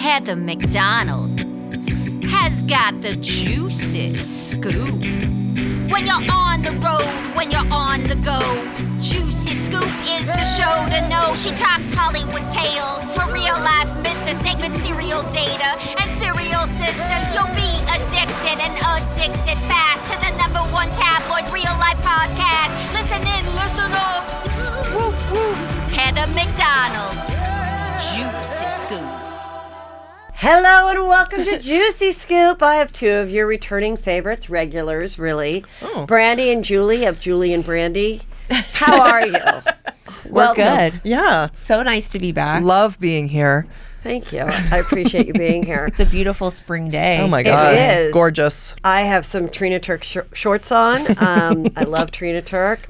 Heather McDonald has got the juiciest scoop. When you're on the road, when you're on the go, Juicy Scoop is the show to know. She talks Hollywood tales, her real life Mr. Segment serial data and serial sister. You'll be addicted and addicted fast to the #1 tabloid real life podcast. Listen in, listen up. Whoop whoop. Heather McDonald, Juicy Scoop. Hello and welcome to Juicy Scoop. I have two of your returning favorites, regulars, really. Oh. Brandy and Julie of Julie and Brandy. How are you? We're good. Yeah. So nice to be back. Love being here. Thank you. I appreciate you being here. It's a beautiful spring day. Oh my God. It is. Gorgeous. I have some Trina Turk shorts on. I love Trina Turk.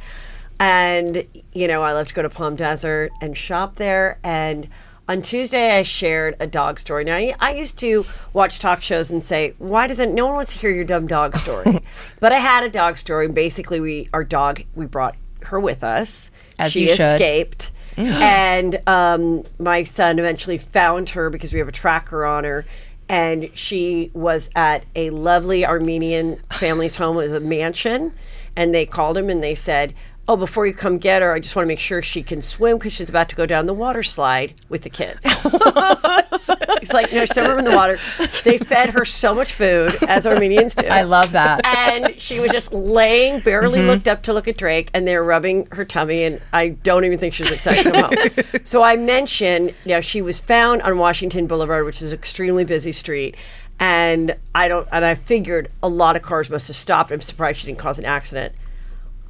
And, you know, I love to go to Palm Desert and shop there. And on Tuesday, I shared a dog story. Now, I used to watch talk shows and say, why doesn't no one wants to hear your dumb dog story? But I had a dog story. Basically, we brought her with us. As she you should. escaped. And my son eventually found her because we have a tracker on her. And she was at a lovely Armenian family's home. It was a mansion. And they called him and they said, oh, before you come get her, I just want to make sure she can swim because she's about to go down the water slide with the kids. It's like, no, still in the water. They fed her so much food, as Armenians do. I love that. And she was just laying, barely looked up to look at Drake, and they were rubbing her tummy, and I don't even think she was excited to come home. So I mentioned, she was found on Washington Boulevard, which is an extremely busy street. And I figured a lot of cars must have stopped. I'm surprised she didn't cause an accident.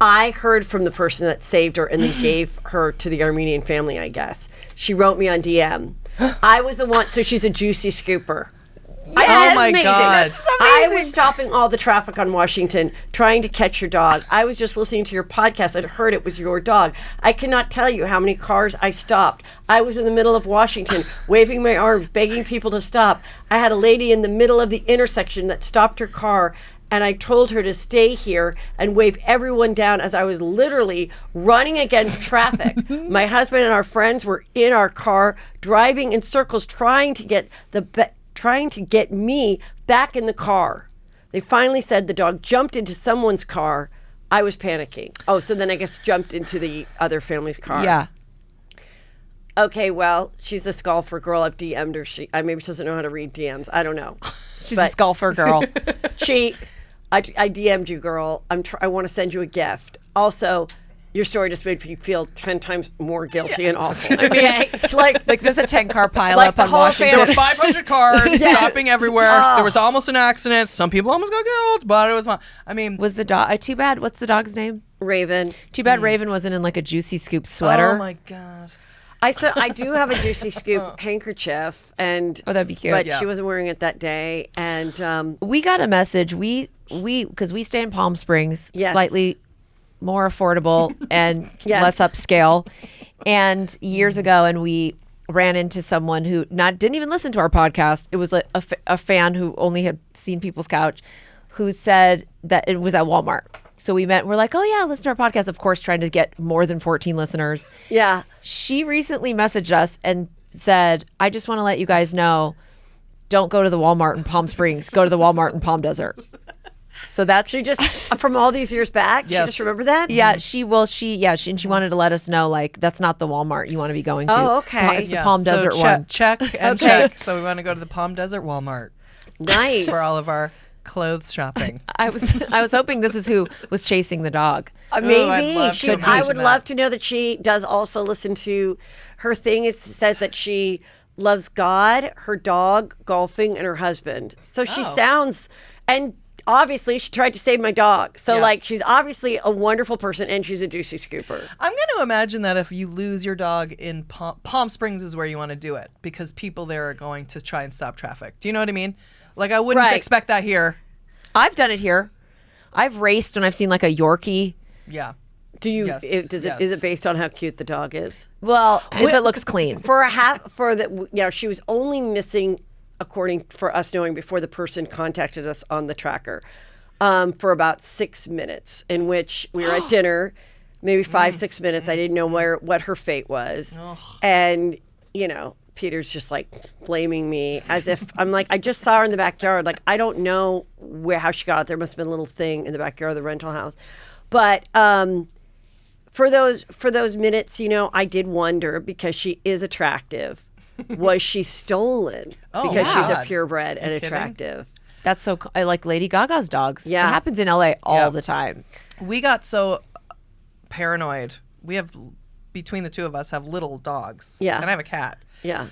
I heard from the person that saved her and then gave her to the Armenian family, I guess. She wrote me on DM. I was the one, so she's a juicy scooper. Yes. Oh my God. I was stopping all the traffic on Washington trying to catch your dog. I was just listening to your podcast and heard it was your dog. I cannot tell you how many cars I stopped. I was in the middle of Washington waving my arms, begging people to stop. I had a lady in the middle of the intersection that stopped her car. And I told her to stay here and wave everyone down as I was literally running against traffic. My husband and our friends were in our car driving in circles trying to get me back in the car. They finally said the dog jumped into someone's car. I was panicking. Oh, so then I guess jumped into the other family's car. Yeah. Okay, well, she's this golfer girl. I've DM'd her. Maybe she doesn't know how to read DMs. I don't know. She's a golfer girl. I DM'd you, girl. I want to send you a gift. Also, your story just made me feel 10 times more guilty and awful. I mean, like there's a 10-car pileup on Washington. There were 500 cars stopping everywhere. There was almost an accident. Some people almost got killed, but it was fine. I mean, was the dog? Too bad. What's the dog's name? Raven. Too bad Raven wasn't in like a Juicy Scoop sweater. Oh my God. I do have a Juicy Scoop handkerchief, and that'd be cute. But she wasn't wearing it that day, and we got a message. Because we stay in Palm Springs, slightly more affordable and less upscale. And years ago, and we ran into someone who didn't even listen to our podcast. It was like a fan who only had seen People's Couch, who said that it was at Walmart. So we met. We're like, oh yeah, listen to our podcast. Of course, trying to get more than 14 listeners. Yeah. She recently messaged us and said, I just want to let you guys know, don't go to the Walmart in Palm Springs. Go to the Walmart in Palm Desert. So that's she just from all these years back. Yes. She just remember that. Yeah, she wanted to let us know like that's not the Walmart you want to be going to. Oh, okay. It's the Palm Desert one. Check and check. So we want to go to the Palm Desert Walmart. Nice for all of our clothes shopping. I was hoping this is who was chasing the dog. Maybe I would love to know that she does also listen to her thing. Says that she loves God, her dog, golfing, and her husband. So she sounds and. Obviously, she tried to save my dog. So, she's obviously a wonderful person, and she's a juicy scooper. I'm going to imagine that if you lose your dog in Palm Springs is where you want to do it, because people there are going to try and stop traffic. Do you know what I mean? Like, I wouldn't expect that here. I've done it here. I've raced when I've seen, like, a Yorkie. Yeah. Do you? Yes. Is it based on how cute the dog is? Well, if it looks clean. She was only missing, according for us knowing before the person contacted us on the tracker, for about 6 minutes, in which we were at dinner, maybe 5-6 minutes. I didn't know what her fate was, and Peter's just like blaming me as if I'm like, I just saw her in the backyard. Like, I don't know how she got out there. Must have been a little thing in the backyard of the rental house. But for those minutes, I did wonder, because she is attractive. Was she stolen? Because she's a purebred and attractive. That's so. I like Lady Gaga's dogs. Yeah. It happens in LA all the time. We got so paranoid. We have, between the two of us, have little dogs. Yeah. And I have a cat. Yeah.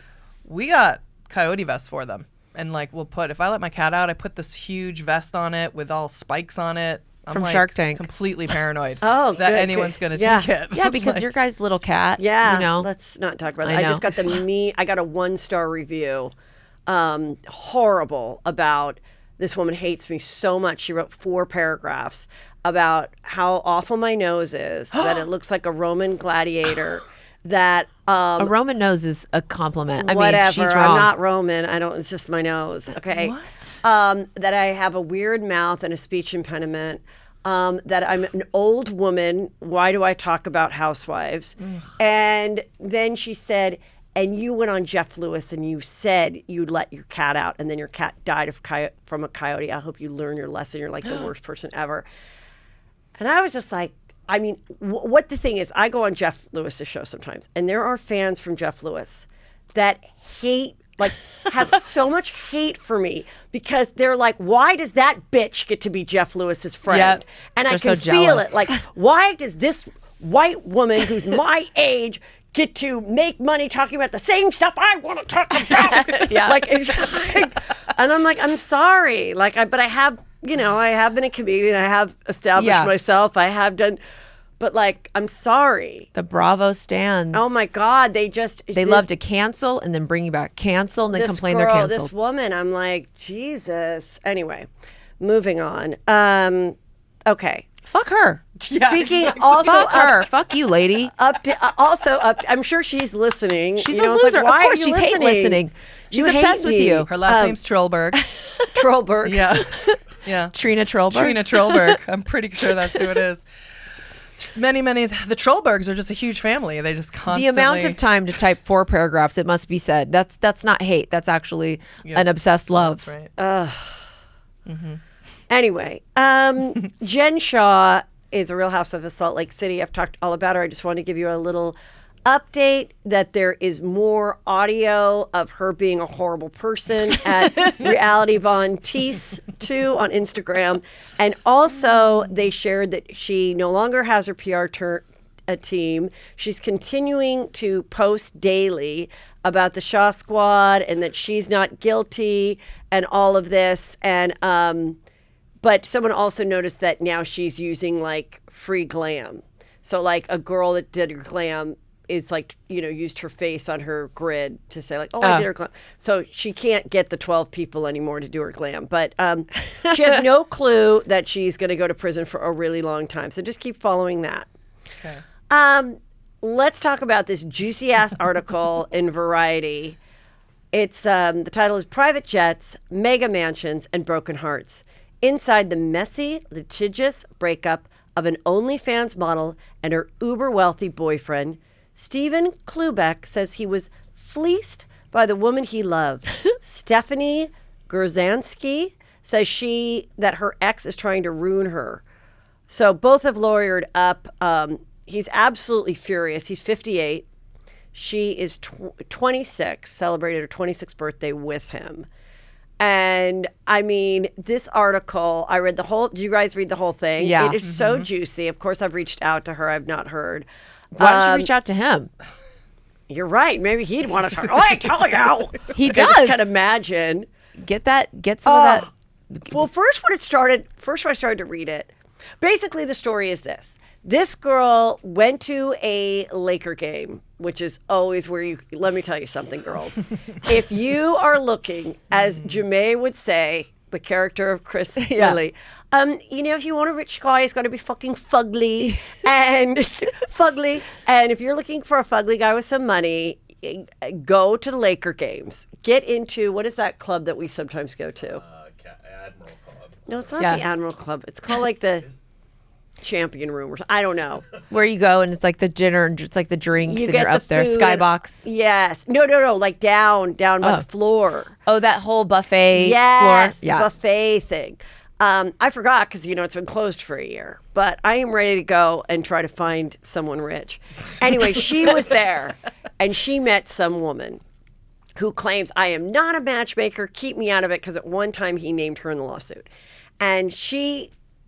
We got coyote vests for them. And like, if I let my cat out, I put this huge vest on it with all spikes on it. I'm From like Shark Tank. Completely paranoid that anyone's going to take it. Yeah, because your guy's little cat. Yeah. Let's not talk about that. I just got I got a 1-star review. Horrible, about this woman hates me so much. She wrote 4 paragraphs about how awful my nose is, that it looks like a Roman gladiator. That a Roman nose is a compliment. I whatever. mean, she's wrong. I'm not Roman. I don't. It's just my nose. Okay. What? That I have a weird mouth and a speech impediment. That I'm an old woman. Why do I talk about housewives? And then she said, and you went on Jeff Lewis and you said you'd let your cat out, and then your cat died from a coyote. I hope you learn your lesson. You're like the worst person ever. And I was just like, I mean, what the thing is, I go on Jeff Lewis's show sometimes, and there are fans from Jeff Lewis that hate, like, have so much hate for me, because they're like, why does that bitch get to be Jeff Lewis's friend? Yep. And I They're can so feel jealous. it. Like, why does this white woman who's my age get to make money talking about the same stuff I want to talk about? Yeah. Like, it's like, and I'm like, I'm sorry. Like, but I have, I have been a comedian. I have established myself. I have done, but like, I'm sorry. The Bravo stands. Oh my God. They love to cancel and then bring you back, cancel and then complain they're canceled. This woman, I'm like, Jesus. Anyway, moving on. Okay. Fuck her. Yeah, Speaking exactly. also Fuck her. Fuck you, lady. I'm sure she's listening. She's You a know, it's loser. like, why of course, are you she's hate listening. She's You hate obsessed with me. you. Her last name's Trollberg. Trollberg. Yeah. Yeah. Trina Trollberg. Trina Trollberg. I'm pretty sure that's who it is. Just many. The Trollbergs are just a huge family. They just constantly. The amount of time to type 4 paragraphs, it must be said. That's not hate. That's actually an obsessed love. That's right. Anyway, Jen Shaw is a Real Housewife of Salt Lake City. I've talked all about her. I just want to give you a little update that there is more audio of her being a horrible person at Reality Von Teese 2 on Instagram. And also they shared that she no longer has her PR team. She's continuing to post daily about the Shaw Squad and that she's not guilty and all of this. And but someone also noticed that now she's using like free glam. So like a girl that did her glam is like, used her face on her grid to say like, I did her glam. So she can't get the 12 people anymore to do her glam. But she has no clue that she's going to go to prison for a really long time. So just keep following that. Okay. Let's talk about this juicy ass article in Variety. It's the title is Private Jets, Mega Mansions, and Broken Hearts. Inside the messy, litigious breakup of an OnlyFans model and her uber-wealthy boyfriend, Stephen Khloegate says he was fleeced by the woman he loved. Stephanie Gerzansky says that her ex is trying to ruin her. So both have lawyered up. He's absolutely furious. He's 58. She is 26, celebrated her 26th birthday with him. And I mean, this article, I read the whole, did you guys read the whole thing? Yeah. It is so juicy. Of course, I've reached out to her. I've not heard. Why don't you reach out to him? You're right. Maybe he'd want to talk. I tell you. He I does. just can imagine. Get some of that. Well, first when I started to read it, basically the story is this. This girl went to a Laker game, which is always where let me tell you something, girls. If you are looking, as Jamae would say, the character of Chris Lilly, if you want a rich guy, he's got to be fucking fugly and fugly. And if you're looking for a fugly guy with some money, go to the Laker games. Get into, what is that club that we sometimes go to? Admiral Club. No, it's not the Admiral Club. It's called like the... champion room or something. I don't know. Where you go and it's like the dinner and it's like the drinks and you're up there. Skybox. Yes. No. Like down by the floor. Oh, that whole buffet yes, floor. Yeah. The buffet thing. I forgot because, it's been closed for a year. But I am ready to go and try to find someone rich. Anyway, she was there and she met some woman who claims, I am not a matchmaker, keep me out of it, because at one time he named her in the lawsuit. And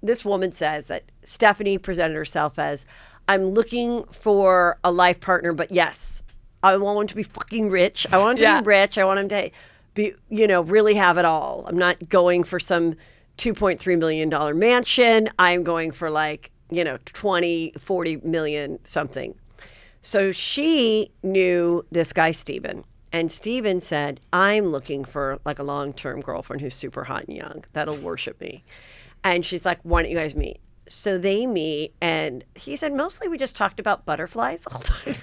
this woman says that Stephanie presented herself as, I'm looking for a life partner, but yes, I want him to be fucking rich. I want him to be rich. I want him to be, really have it all. I'm not going for some $2.3 million mansion. I'm going for 20, 40 million something. So she knew this guy, Steven. And Steven said, I'm looking for a long-term girlfriend who's super hot and young that'll worship me. And she's like, why don't you guys meet? So they meet, and he said, mostly we just talked about butterflies the whole time.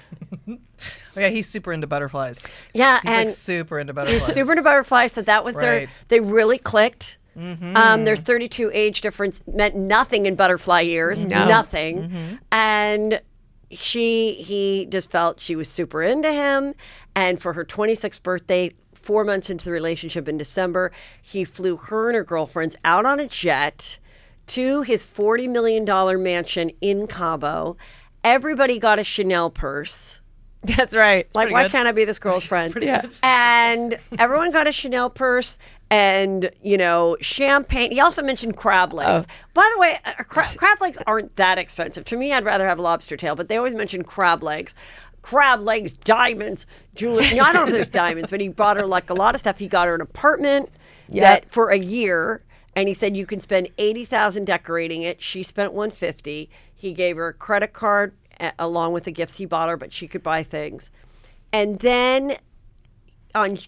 Oh, yeah, he's super into butterflies. Yeah, he's super into butterflies. He's super into butterflies, so that was they really clicked. Mm-hmm. Their 32 age difference meant nothing in butterfly years, nothing. Mm-hmm. And he just felt she was super into him. And for her 26th birthday, 4 months into the relationship in December, he flew her and her girlfriends out on a jet to his $40 million mansion in Cabo. Everybody got a Chanel purse. That's right. Why can't I be this girl's friend? And everyone got a Chanel purse and, champagne. He also mentioned crab legs. Oh. By the way, crab legs aren't that expensive. To me, I'd rather have lobster tail, but they always mention crab legs. Crab legs, diamonds, jewelry. I don't know if there's diamonds, but he bought her a lot of stuff. He got her an apartment that for a year, and he said you can spend $80,000 decorating it. She spent $150,000. He gave her a credit card along with the gifts he bought her, but she could buy things. And then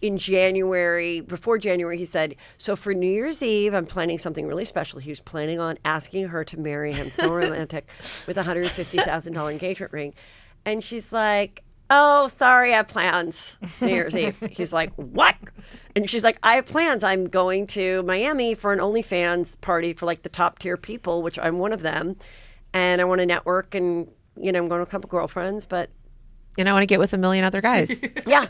in January, before January, he said, so for New Year's Eve, I'm planning something really special. He was planning on asking her to marry him, so romantic, with a $150,000 engagement ring. And she's like, oh, sorry, I have plans New Year's Eve. He's like, what? And she's like, I have plans. I'm going to Miami for an OnlyFans party for the top tier people, which I'm one of them. And I want to network and, I'm going to a couple girlfriends, but. And I want to get with a million other guys. Yeah.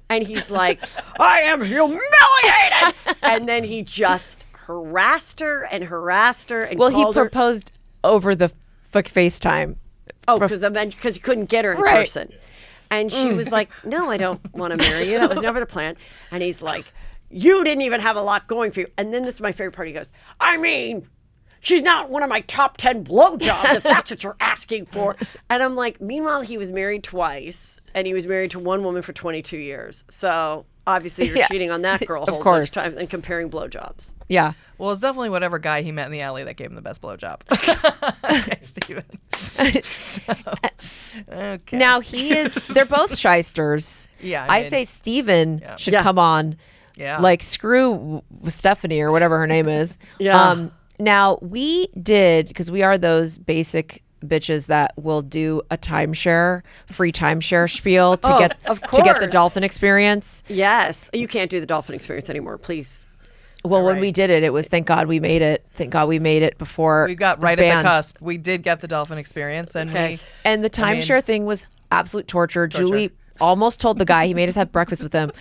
And he's like, I am humiliated. And then he just harassed her. And he proposed over the FaceTime. Oh, because you couldn't get her in person. And she was like, no, I don't want to marry you. That was never the plan. And he's like, you didn't even have a lot going for you. And then this is my favorite part. He goes, I mean, she's not one of my top 10 blowjobs if that's what you're asking for. And I'm like, meanwhile, he was married twice. And he was married to one woman for 22 years. So obviously you're cheating on that girl a whole bunch of times and comparing blowjobs. Yeah. Well, it's definitely whatever guy he met in the alley that gave him the best blowjob. Okay, Steven. Okay. Now they're both shysters. Yeah. I say Steven should come on. Yeah. Screw Stephanie or whatever her name is. Yeah. Now we did, because we are those basic bitches that will do a free timeshare spiel to get the dolphin experience. Yes. You can't do the dolphin experience anymore, please. Well, when we did it was thank God we made it. Thank God we made it before we got right at the cusp. We did get the dolphin experience, and the timeshare thing was absolute torture. Julie almost told the guy, he made us have breakfast with him.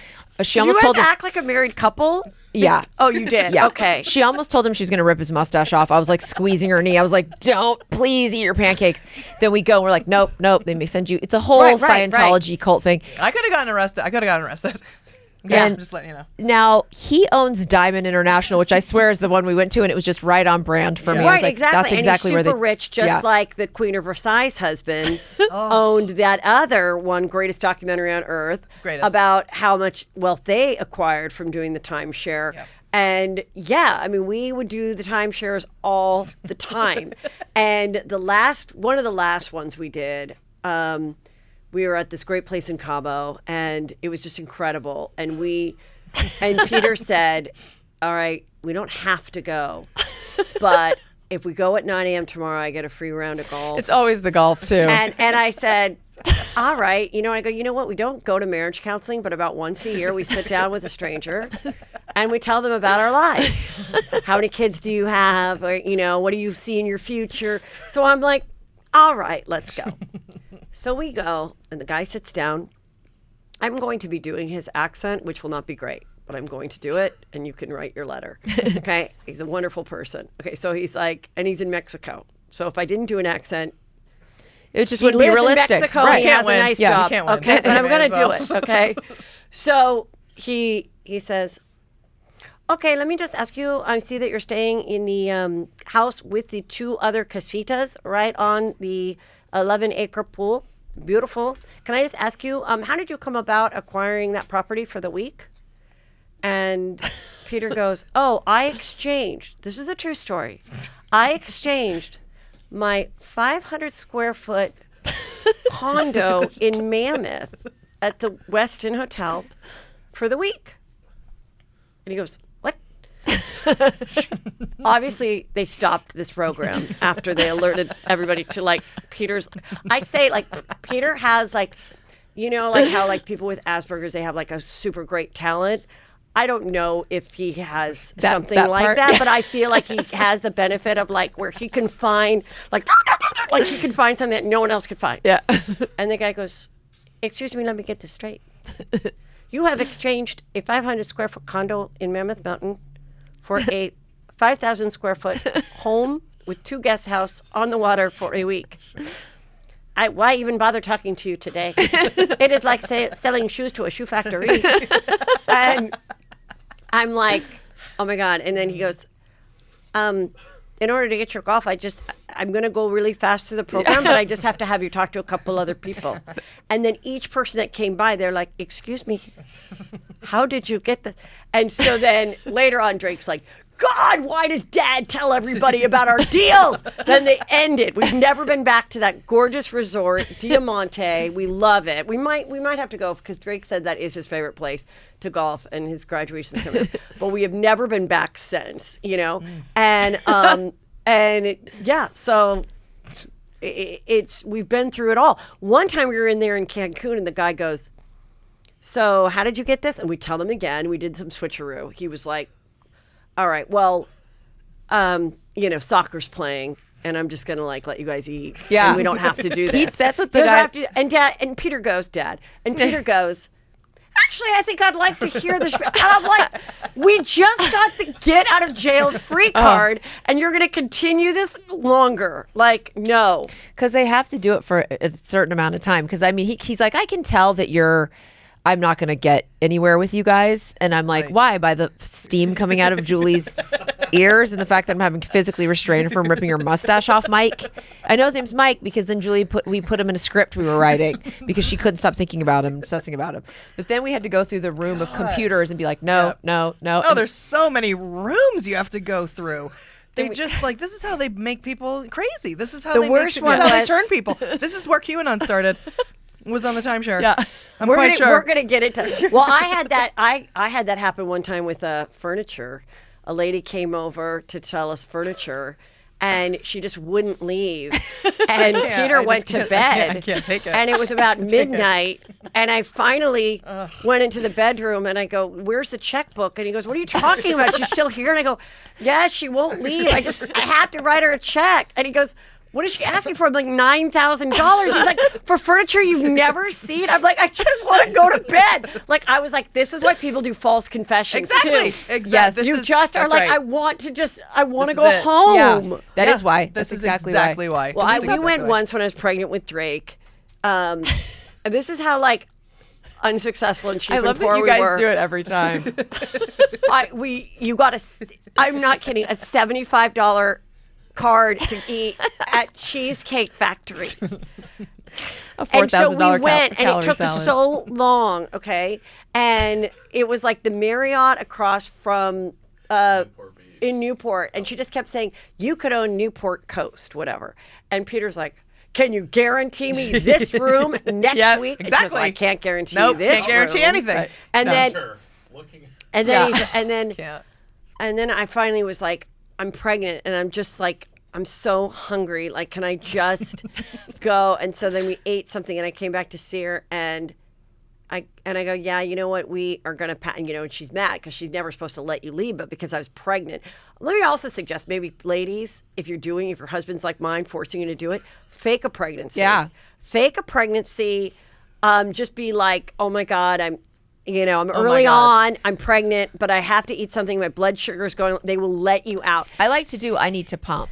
She almost told him, act like a married couple? Yeah. Oh, you did? Yeah. Okay. She almost told him she was going to rip his mustache off. I was squeezing her knee. I was like, don't, please eat your pancakes. Then we go and we're like, nope. They may send you. It's a whole Scientology cult thing. I could have gotten arrested. Yeah, I'm just letting you know. Now, he owns Diamond International, which I swear is the one we went to, and it was just right on brand for me. Right, exactly. That's exactly and he's where super rich, just like the Queen of Versailles' husband owned that other one, greatest documentary on earth, about how much wealth they acquired from doing the timeshare. Yep. And we would do the timeshares all the time. And one of the last ones we did, we were at this great place in Cabo, and it was just incredible. And Peter said, all right, we don't have to go, but if we go at 9 a.m. tomorrow, I get a free round of golf. It's always the golf, too. And I said, all right. I go, you know what? We don't go to marriage counseling, but about once a year, we sit down with a stranger And we tell them about our lives. How many kids do you have? Or, what do you see in your future? So I'm like, all right, let's go. So we go, and the guy sits down. I'm going to be doing his accent, which will not be great, but I'm going to do it, and you can write your letter. Okay? He's a wonderful person. Okay, so he's like, and he's in Mexico. So if I didn't do an accent, it just wouldn't be realistic. In Mexico, right. he has a nice job. Okay, but I'm going to do it. Okay, so he says, okay, let me just ask you. I see that you're staying in the house with the 2 other casitas right on the 11-acre pool. Beautiful. Can I just ask you, how did you come about acquiring that property for the week? And Peter goes, oh, I exchanged. This is a true story. I exchanged my 500 square foot condo in Mammoth at the Westin Hotel for the week. And he goes, what? Obviously, they stopped this program after they alerted everybody to Peter's. I'd say Peter has how people with Asperger's, they have a super great talent. I don't know if he has something like that, but I feel like he has the benefit of where he can find he can find something that no one else could find. Yeah. And the guy goes, excuse me, let me get this straight. You have exchanged a 500 square foot condo in Mammoth Mountain for a 5,000 square foot home with 2 guest house on the water for a week. Why even bother talking to you today? It is like selling shoes to a shoe factory. And I'm like, oh my God. And then he goes, in order to get your golf, I'm going to go really fast through the program, but I just have to have you talk to a couple other people. And then each person that came by, they're like, excuse me, how did you get this? And so then later on, Drake's like, God, why does Dad tell everybody about our deals? Then they ended. We've never been back to that gorgeous resort, Diamante. We love it. We might have to go because Drake said that is his favorite place to golf, and his graduation's coming up. But we have never been back since, And so we've been through it all. One time we were in there in Cancun, and the guy goes, "So how did you get this?" And we tell him again. We did some switcheroo. He was like, all right, well, soccer's playing, and I'm just gonna let you guys eat. Yeah, and we don't have to do this. That's what the guy. And Peter goes, Dad, and Peter goes, actually, I think I'd like to hear this. And I'm like, we just got the get out of jail free card, and you're gonna continue this longer? No, because they have to do it for a certain amount of time. Because he's like, I can tell that I'm not going to get anywhere with you guys. And I'm like, why? By the steam coming out of Julie's ears and the fact that I'm having to physically restrain her from ripping her mustache off Mike. I know his name's Mike because then we put him in a script we were writing because she couldn't stop thinking about him, obsessing about him. But then we had to go through the room of computers and be like, no. Oh, there's so many rooms you have to go through. They just this is how they make people crazy. This is how they turn people. This is where QAnon started. Was on the timeshare. Yeah, I'm quite sure. We're gonna get into. Well, I had that. I had that happen one time with furniture. A lady came over to sell us furniture, and she just wouldn't leave. And Peter went to bed. I can't take it. And it was about midnight. And I finally went into the bedroom, and I go, "Where's the checkbook?" And he goes, "What are you talking about? She's still here." And I go, "Yeah, she won't leave. I have to write her a check." And he goes, "What is she asking for?" I'm like, $9,000. He's like, "For furniture you've never seen?" I'm like, "I just want to go to bed." I was like, this is why people do false confessions too. Exactly. Yes, you just are like, right. I want to go home. Yeah, that is why. That's exactly why. Well, we went once when I was pregnant with Drake. And this is how unsuccessful and cheap I love and poor that you we guys were. do it every time. You got I'm not kidding, a $75 card to eat at Cheesecake Factory. A $4,000 and so we went, and it took salad. so long, okay? And it was the Marriott across from in Newport, and she just kept saying, "You could own Newport Coast, whatever." And Peter's like, "Can you guarantee me this room next week?" And she goes, "Well, I can't guarantee you this can't guarantee room." anything. Right. And then Can't. and then I finally was like, I'm pregnant, and I'm just I'm so hungry. Can I just go? And so then we ate something, and I came back to see her, and I go, yeah, you know what? We are going to, and she's mad because she's never supposed to let you leave, but because I was pregnant. Let me also suggest maybe ladies, if your husband's like mine, forcing you to do it, fake a pregnancy. Yeah. Fake a pregnancy. Just be like, oh my God, I'm early on, I'm pregnant, but I have to eat something. My blood sugar is going. They will let you out. I like to do, I need to pump.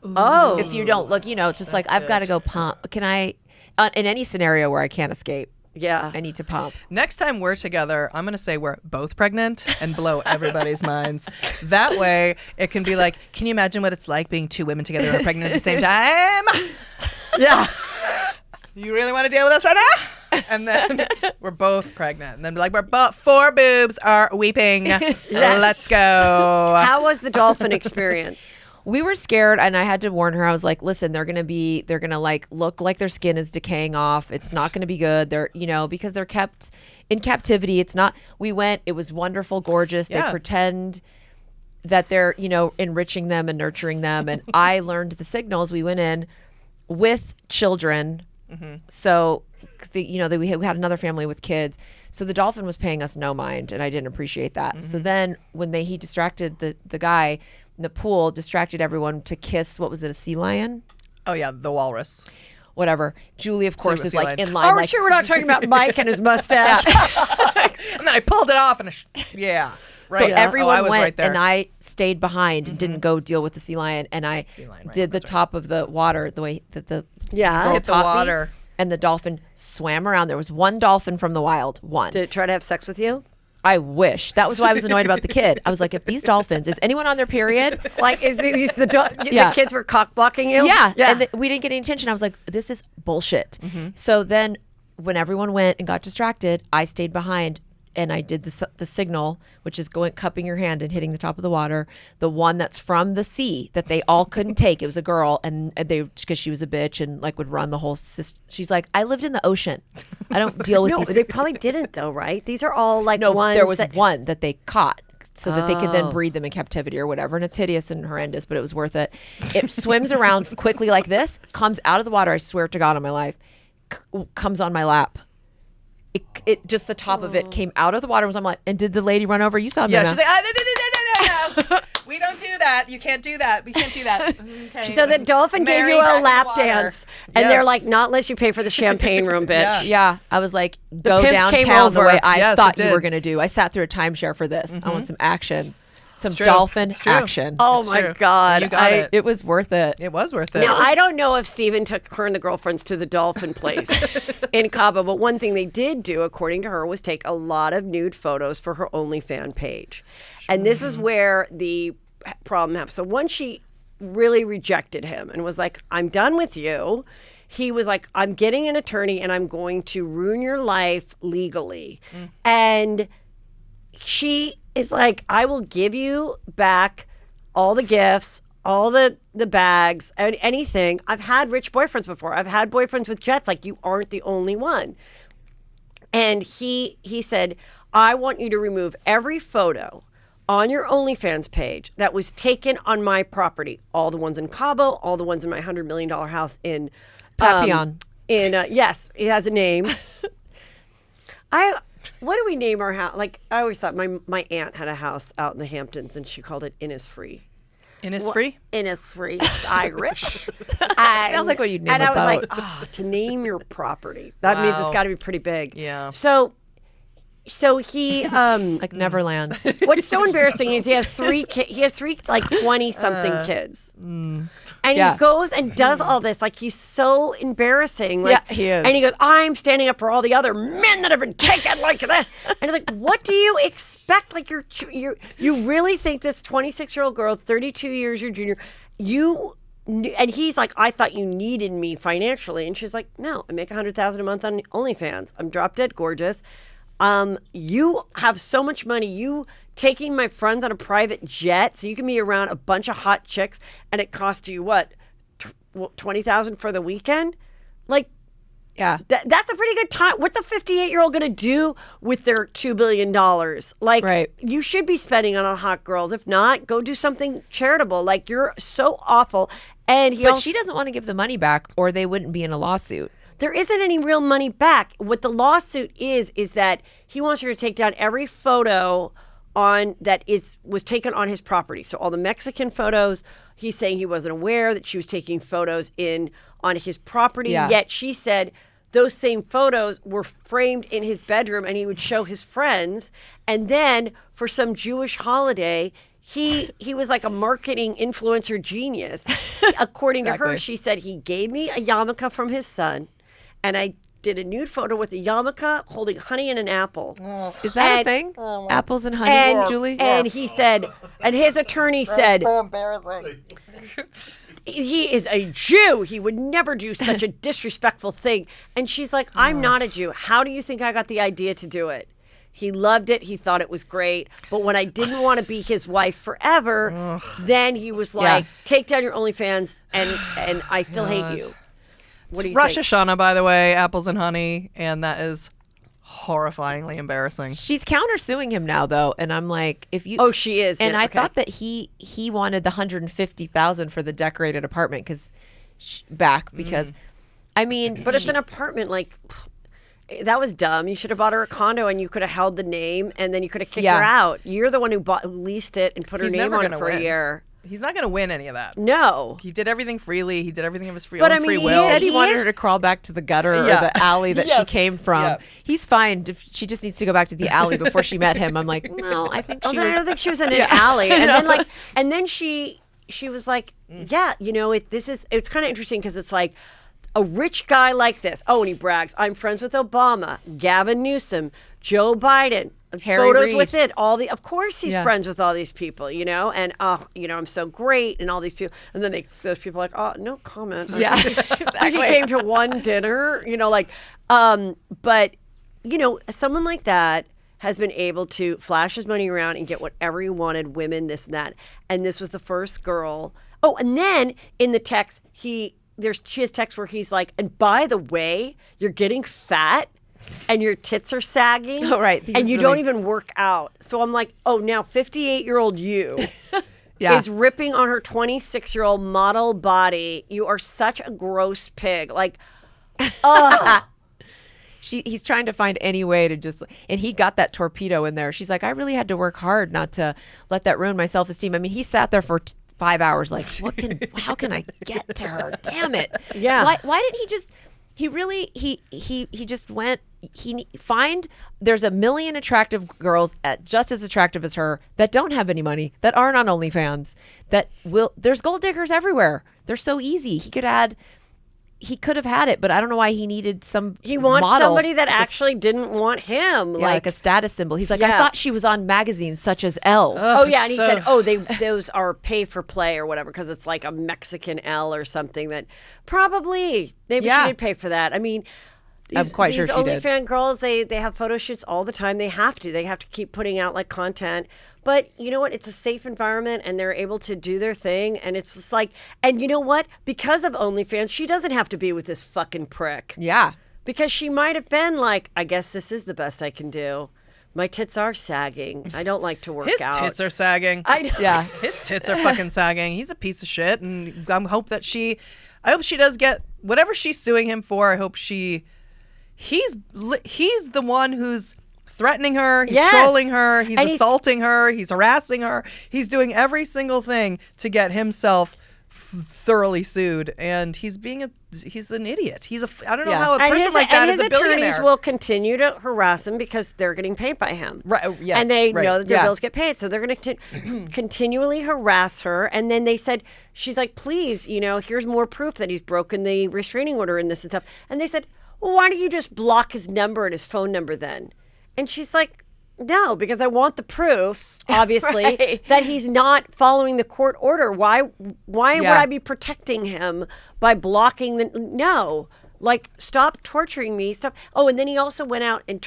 Oh. If you don't look, it's just like, I've got to go pump. Can I, in any scenario where I can't escape, yeah, I need to pump. Next time we're together, I'm going to say we're both pregnant and blow everybody's minds. That way, it can be like, can you imagine what it's like being two women together who are pregnant at the same time? Yeah. You really want to deal with us right now? And then we're both pregnant. And then be like, four boobs are weeping. Yes. Let's go. How was the dolphin experience? We were scared, and I had to warn her. I was like, listen, they're gonna like look like their skin is decaying off. It's not gonna be good. They're, because they're kept in captivity. It's not, we went, it was wonderful, gorgeous. Yeah. They pretend that they're, enriching them and nurturing them. And I learned the signals. We went in with children. Mm-hmm. So, we had another family with kids. So the dolphin was paying us no mind, and I didn't appreciate that. Mm-hmm. So then when he distracted the guy in the pool, distracted everyone to kiss, what was it, a sea lion? Oh yeah, the walrus. Whatever. Julie, of course, is like in line. Oh, we're sure we're not talking about Mike and his mustache. And then I pulled it off and yeah. Right. So everyone went, right there. and I stayed behind and didn't go deal with the sea lion. And I did the top of the water, the way that the girl hit the taught water. Me, and the dolphin swam around. There was one dolphin from the wild. One. Did it try to have sex with you? I wish. That was why I was annoyed about the kid. I was like, if these dolphins, is anyone on their period? Like, the kids were cock blocking you? Yeah. And we didn't get any attention. I was like, this is bullshit. Mm-hmm. So then when everyone went and got distracted, I stayed behind and I did the signal, which is cupping your hand and hitting the top of the water. The one that's from the sea that they all couldn't take. It was a girl, and they, because she was a bitch and like would run the whole she's like, I lived in the ocean. I don't deal with these. No, they probably didn't though, right? These are all like ones. There was one that they caught so that they could then breed them in captivity or whatever. And it's hideous and horrendous, but it was worth it. It swims around quickly like this, comes out of the water. I swear to God on my life, comes on my lap. It just the top of it came out of the water. I'm like, and did the lady run over? You saw me. Yeah, she's like, no. We don't do that. You can't do that. We can't do that. Okay. So the dolphin gave you a lap dance, and they're like, not unless you pay for the champagne room, bitch. Yeah. I was like, go pimp downtown the way I thought you were going to do. I sat through a timeshare for this. Mm-hmm. I want some action. Some dolphin action. Oh my God. You got it. It was worth it. It was worth it. Now, I don't know if Steven took her and the girlfriends to the dolphin place in Cabo, but one thing they did do, according to her, was take a lot of nude photos for her OnlyFans page. And this is where the problem happened. So once she really rejected him and was like, I'm done with you, he was like, I'm getting an attorney and I'm going to ruin your life legally. And she is like, I will give you back all the gifts, all the bags, and anything. I've had rich boyfriends before. I've had boyfriends with jets. Like, you aren't the only one. And he said, I want you to remove every photo on your OnlyFans page that was taken on my property. All the ones in Cabo, all the ones in my $100 million house in Papillon. Yes, it has a name. What do we name our house? Like, I always thought my aunt had a house out in the Hamptons, and she called it Innisfree. Innisfree? Innisfree. It's Irish. Sounds like what you'd name a boat. And I was like, to name your property. That means it's got to be pretty big. Yeah. So he like Neverland. What's so embarrassing is he has three like 20-something kids. And he goes and does all this. Like, he's so embarrassing. Like, yeah, he is. And he goes, I'm standing up for all the other men that have been taken like this. And it's like, what do you expect? Like, you really think this 26-year-old girl, 32 years your junior, and he's like, I thought you needed me financially. And she's like, no, I make $100,000 a month on OnlyFans. I'm drop dead gorgeous. You have so much money. You taking my friends on a private jet so you can be around a bunch of hot chicks, and it costs you what, $20,000 for the weekend? Like, yeah, that's a pretty good time. What's a 58-year-old gonna do with their $2 billion? Like, right. You should be spending on hot girls. If not, go do something charitable. Like, you're so awful. And she doesn't want to give the money back, or they wouldn't be in a lawsuit. there isn't any real money back. What the lawsuit is that he wants her to take down every photo was taken on his property. So all the Mexican photos, he's saying he wasn't aware that she was taking photos on his property. Yeah. Yet she said those same photos were framed in his bedroom and he would show his friends. And then for some Jewish holiday, he was like a marketing influencer genius. According to her, she said he gave me a yarmulke from his son, and I did a nude photo with a yarmulke holding honey and an apple. Is that a thing? Apples and honey, Julie? And he said, and his attorney said, so embarrassing. He is a Jew. He would never do such a disrespectful thing. And she's like, I'm not a Jew. How do you think I got the idea to do it? He loved it. He thought it was great. But when I didn't want to be his wife forever, then he was like, take down your OnlyFans and I still hate you. What do you Rosh think? Hashanah, by the way, apples and honey, and that is horrifyingly embarrassing. She's countersuing him now, though, and I'm like, if you. Oh, she is. And I thought that he wanted the $150,000 for the decorated apartment because I mean, but it's an apartment. Like, that was dumb. You should have bought her a condo, and you could have held the name, and then you could have kicked her out. You're the one who leased it and put her name on it for a year. He's not going to win any of that. No. He did everything freely. He did everything of his free But own I mean, free he will. He said he wanted her to crawl back to the gutter or the alley that she came from. Yeah. He's fine. If she just needs to go back to the alley before she met him. I'm like, no, I think she was. I don't think she was in an alley. And then she was like, yeah, you know, it's kind of interesting because it's like a rich guy like this. Oh, and he brags, I'm friends with Obama, Gavin Newsom, Joe Biden. Harry photos Reid. with it. Of course he's friends with all these people, you know, and I'm so great and all these people. And then those people are like, oh, no comment. Yeah, exactly. He came to one dinner, you know, like, but you know, someone like that has been able to flash his money around and get whatever he wanted, women, this and that. And this was the first girl. Oh, and then in the text, she has text where he's like, and by the way, you're getting fat. And your tits are sagging. Oh, right. And you don't even work out. So I'm like, oh, now 58-year-old you is ripping on her 26-year-old model body. You are such a gross pig. Like, He's trying to find any way to just, and he got that torpedo in there. She's like, I really had to work hard not to let that ruin my self-esteem. I mean, he sat there for 5 hours like, how can I get to her? Damn it. Yeah. Why didn't he just... He just went. There's a million attractive girls just as attractive as her that don't have any money, that aren't on OnlyFans. There's gold diggers everywhere. They're so easy. He could have had it, but I don't know why he needed some. He wants model, somebody that actually didn't want him, like a status symbol. He's like, I thought she was on magazines such as Elle. And he said, those are pay for play or whatever because it's like a Mexican Elle or something that maybe she did pay for that. I mean, I'm quite sure she did. These OnlyFans girls, they have photo shoots all the time. They have to keep putting out like content. But you know what? It's a safe environment and they're able to do their thing. And it's just like, and you know what? Because of OnlyFans, she doesn't have to be with this fucking prick. Yeah. Because she might have been like, I guess this is the best I can do. My tits are sagging. I don't like to work out. His tits are sagging. I know. Yeah. His tits are fucking sagging. He's a piece of shit. And I hope she does get whatever she's suing him for. I hope he's the one who's threatening her, he's trolling her, he's assaulting her, he's harassing her. He's doing every single thing to get himself thoroughly sued, and he's an idiot. I don't know how a person like that is a billionaire. And his attorneys will continue to harass him because they're getting paid by him. Right. Yes. And they know that their bills get paid, so they're going to continually harass her. And then they said, she's like, please, you know, here's more proof that he's broken the restraining order and this and stuff. And they said, well, why don't you just block his number and his phone number then? And she's like, no, because I want the proof, obviously, that he's not following the court order. Why would I be protecting him by blocking no. Like, stop torturing me. Stop. Oh, and then he also went out and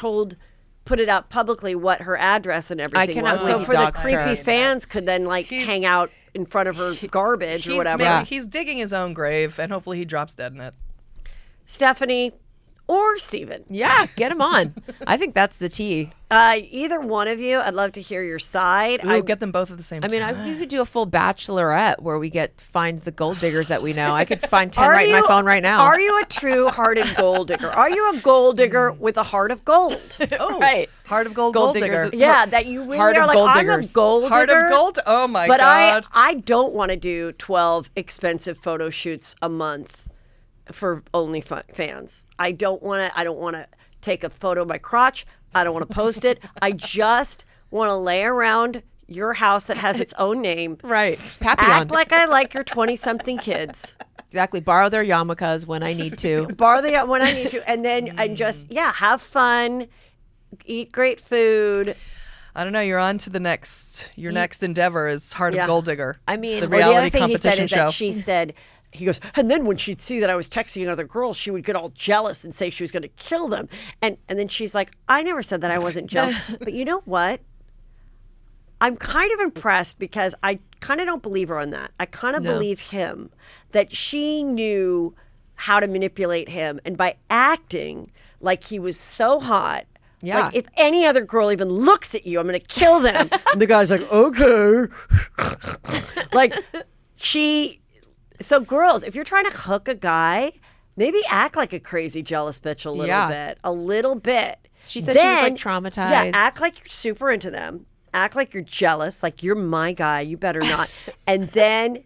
put it out publicly what her address and everything was. So for the creepy fans could then hang out in front of her garbage or whatever. He's digging his own grave, and hopefully he drops dead in it. Stephanie, or Steven. Yeah, get him on. I think that's the tea. Either one of you, I'd love to hear your side. We'll get them both at the same time. I mean, you could do a full bachelorette where we find the gold diggers that we know. I could find 10 right in my phone right now. Are you a true-hearted gold digger? Are you a gold digger with a heart of gold? Oh, right. Heart of gold digger. Yeah, that you really heart are of like, gold I'm diggers. a gold digger. Heart of gold? Oh, my but God. I don't want to do 12 expensive photo shoots a month for OnlyFans. I don't want to take a photo of my crotch. I don't want to post it. I just want to lay around your house that has its own name. Right. Papillon. Act like I like your 20-something kids. Exactly. Borrow their yarmulkes when I need to. When I need to. And then and just, have fun. Eat great food. I don't know. You're on to the next endeavor is Heart of Gold Digger. I mean, the reality the other thing he said competition is show. that she said, he goes, and then when she'd see that I was texting another girl, she would get all jealous and say she was going to kill them. And then she's like, I never said that I wasn't jealous. But you know what? I'm kind of impressed because I kind of don't believe her on that. I kind of believe him that she knew how to manipulate him. And by acting like he was so hot, like if any other girl even looks at you, I'm going to kill them. And the guy's like, okay. Like so girls, if you're trying to hook a guy, maybe act like a crazy jealous bitch a little bit. She said she was like traumatized. Yeah, act like you're super into them. Act like you're jealous, like you're my guy. You better not. And then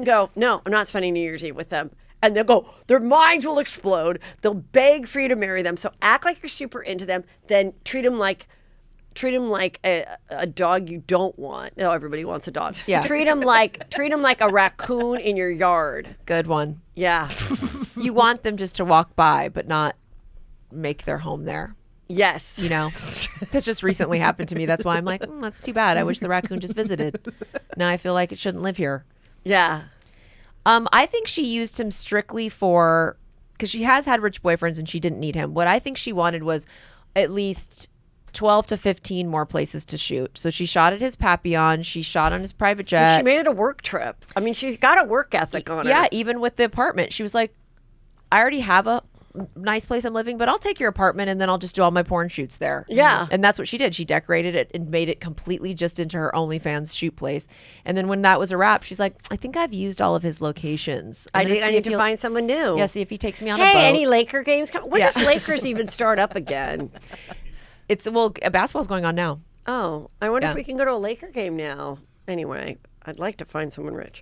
go, no, I'm not spending New Year's Eve with them. And they'll go, their minds will explode. They'll beg for you to marry them. So act like you're super into them. Then treat them like a dog you don't want. No, everybody wants a dog. Yeah. Treat them like a raccoon in your yard. Good one. Yeah. You want them just to walk by, but not make their home there. Yes. You know, this just recently happened to me. That's why I'm like, that's too bad. I wish the raccoon just visited. Now I feel like it shouldn't live here. Yeah. I think she used him strictly because she has had rich boyfriends and she didn't need him. What I think she wanted was at least 12 to 15 more places to shoot. So she shot at his Papillon. She shot on his private jet. She made it a work trip. I mean, she's got a work ethic on her. Yeah, even with the apartment. She was like, I already have a nice place I'm living, but I'll take your apartment and then I'll just do all my porn shoots there. Yeah. And that's what she did. She decorated it and made it completely just into her OnlyFans shoot place. And then when that was a wrap, she's like, I think I've used all of his locations. I need to find someone new. Yeah, see if he takes me on a boat. Hey, any Laker games? When does Lakers even start up again? Basketball's going on now. Oh, I wonder if we can go to a Laker game now. Anyway, I'd like to find someone rich.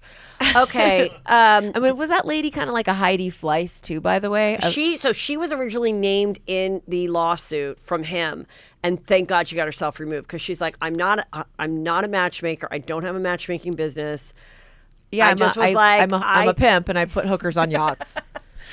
Okay. I mean, was that lady kind of like a Heidi Fleiss too, by the way? She was originally named in the lawsuit from him, and thank God she got herself removed because she's like, I'm not a matchmaker. I don't have a matchmaking business. Yeah, I'm a pimp, and I put hookers on yachts.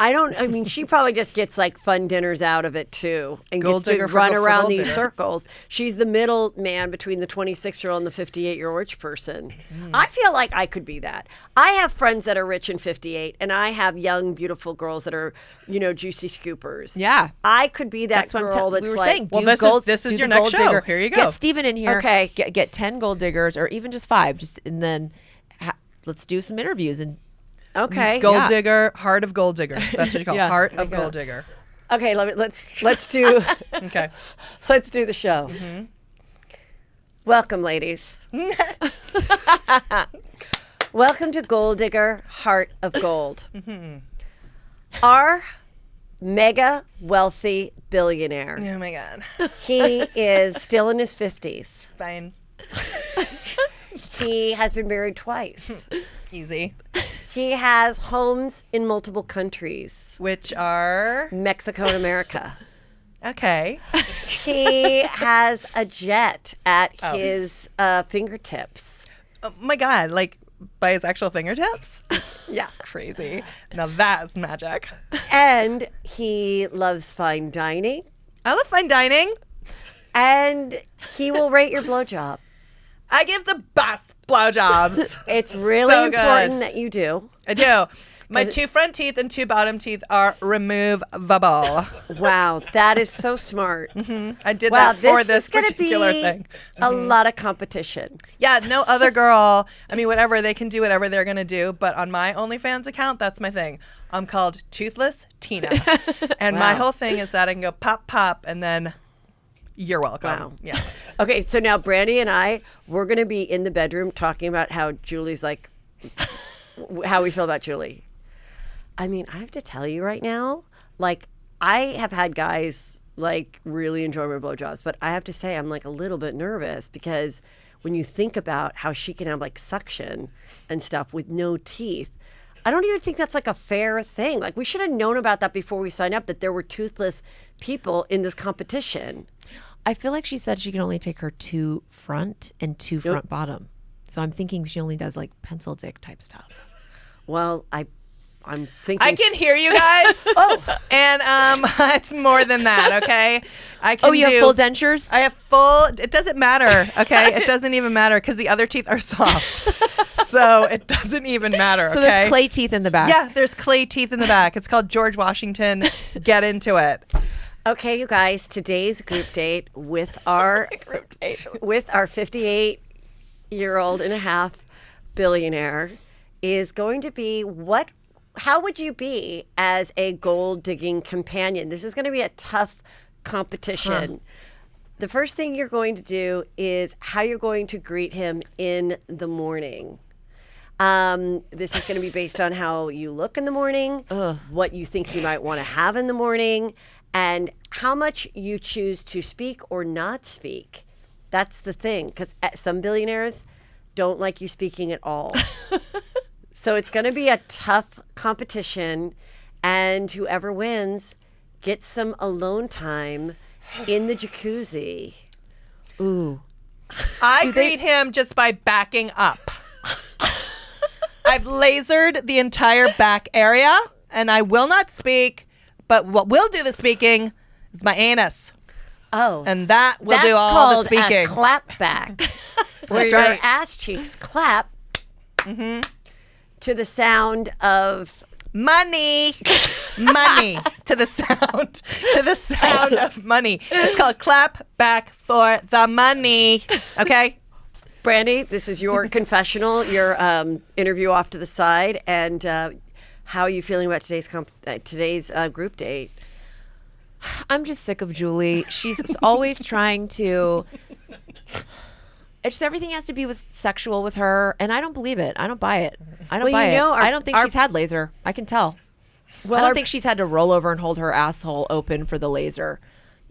I mean, she probably just gets like fun dinners out of it too and Gold gets to run around these digger. circles. She's the middle man between the 26-year-old and the 58-year-old rich person. I feel like I could be that. I have friends that are rich and 58 and I have young, beautiful girls that are, juicy scoopers. Yeah. I could be that girl that's we were like, saying, well, this is your the next gold digger. show. Here you go. Get Steven in here. Okay. Get 10 gold diggers or even just 5. And then let's do some interviews and okay. Gold digger, heart of gold digger. That's what you call it. Yeah, Heart of gold digger. Okay, let's do Okay. let's do the show. Mm-hmm. Welcome, ladies. Welcome to Gold Digger, Heart of Gold. Mm-hmm. Our mega wealthy billionaire. Oh my God. He is still in his 50s. Fine. He has been married twice. Easy. He has homes in multiple countries. Which are? Mexico and America. Okay. He has a jet at his fingertips. Oh my God. Like by his actual fingertips? Yeah. Crazy. Now that's magic. And he loves fine dining. I love fine dining. And he will rate your blowjob. I give the best blowjobs. It's really So good. important that you do. I do. My 2 front teeth and 2 bottom teeth are removable. Wow, that is so smart. I did that for this particular thing. A lot of competition. Yeah, no other girl. I mean, whatever, they can do whatever they're going to do. But on my OnlyFans account, that's my thing. I'm called Toothless Tina. And my whole thing is that I can go pop, pop, and then you're welcome. Wow. Yeah. Okay, so now Brandy and we're going to be in the bedroom talking about how Julie's like, how we feel about Julie. I mean, I have to tell you right now, like, I have had guys, like, really enjoy my blowjobs, but I have to say I'm, like, a little bit nervous because when you think about how she can have, like, suction and stuff with no teeth, I don't even think that's, like, a fair thing. Like, we should have known about that before we signed up, that there were toothless people in this competition. I feel like she said she can only take her 2 front and 2 front bottom. So I'm thinking she only does, like, pencil dick type stuff. Well, I'm thinking. I can hear you guys. And it's more than that, okay? I can you have full dentures? I have full. It doesn't matter, okay? It doesn't even matter because the other teeth are soft. So it doesn't even matter, okay? So there's clay teeth in the back. Yeah, there's clay teeth in the back. It's called George Washington. Get into it. Okay, you guys, today's group date with our 58-year-old and a half billionaire is going to be how would you be as a gold digging companion? This is going to be a tough competition. The first thing you're going to do is how you're going to greet him in the morning. This is going to be based on how you look in the morning, what you think you might want to have in the morning, and how much you choose to speak or not speak. That's the thing, because some billionaires don't like you speaking at all. So it's going to be a tough competition, and whoever wins gets some alone time in the jacuzzi. Ooh. I greet him just by backing up. I've lasered the entire back area, and I will not speak, but what will do the speaking is my anus. Oh. And that will do all the speaking. That's called a clap back. Where That's your right. ass cheeks clap to the sound of money. Money. to the sound of money. It's called clap back for the money. Okay? Brandy, this is your confessional, your interview off to the side, and how are you feeling about today's group date? I'm just sick of Julie. She's always trying to. It's just everything has to be sexual with her, and I don't believe it. I don't buy it. I don't buy it. I don't think she's had laser. I can tell. Well, I don't think she's had to roll over and hold her asshole open for the laser.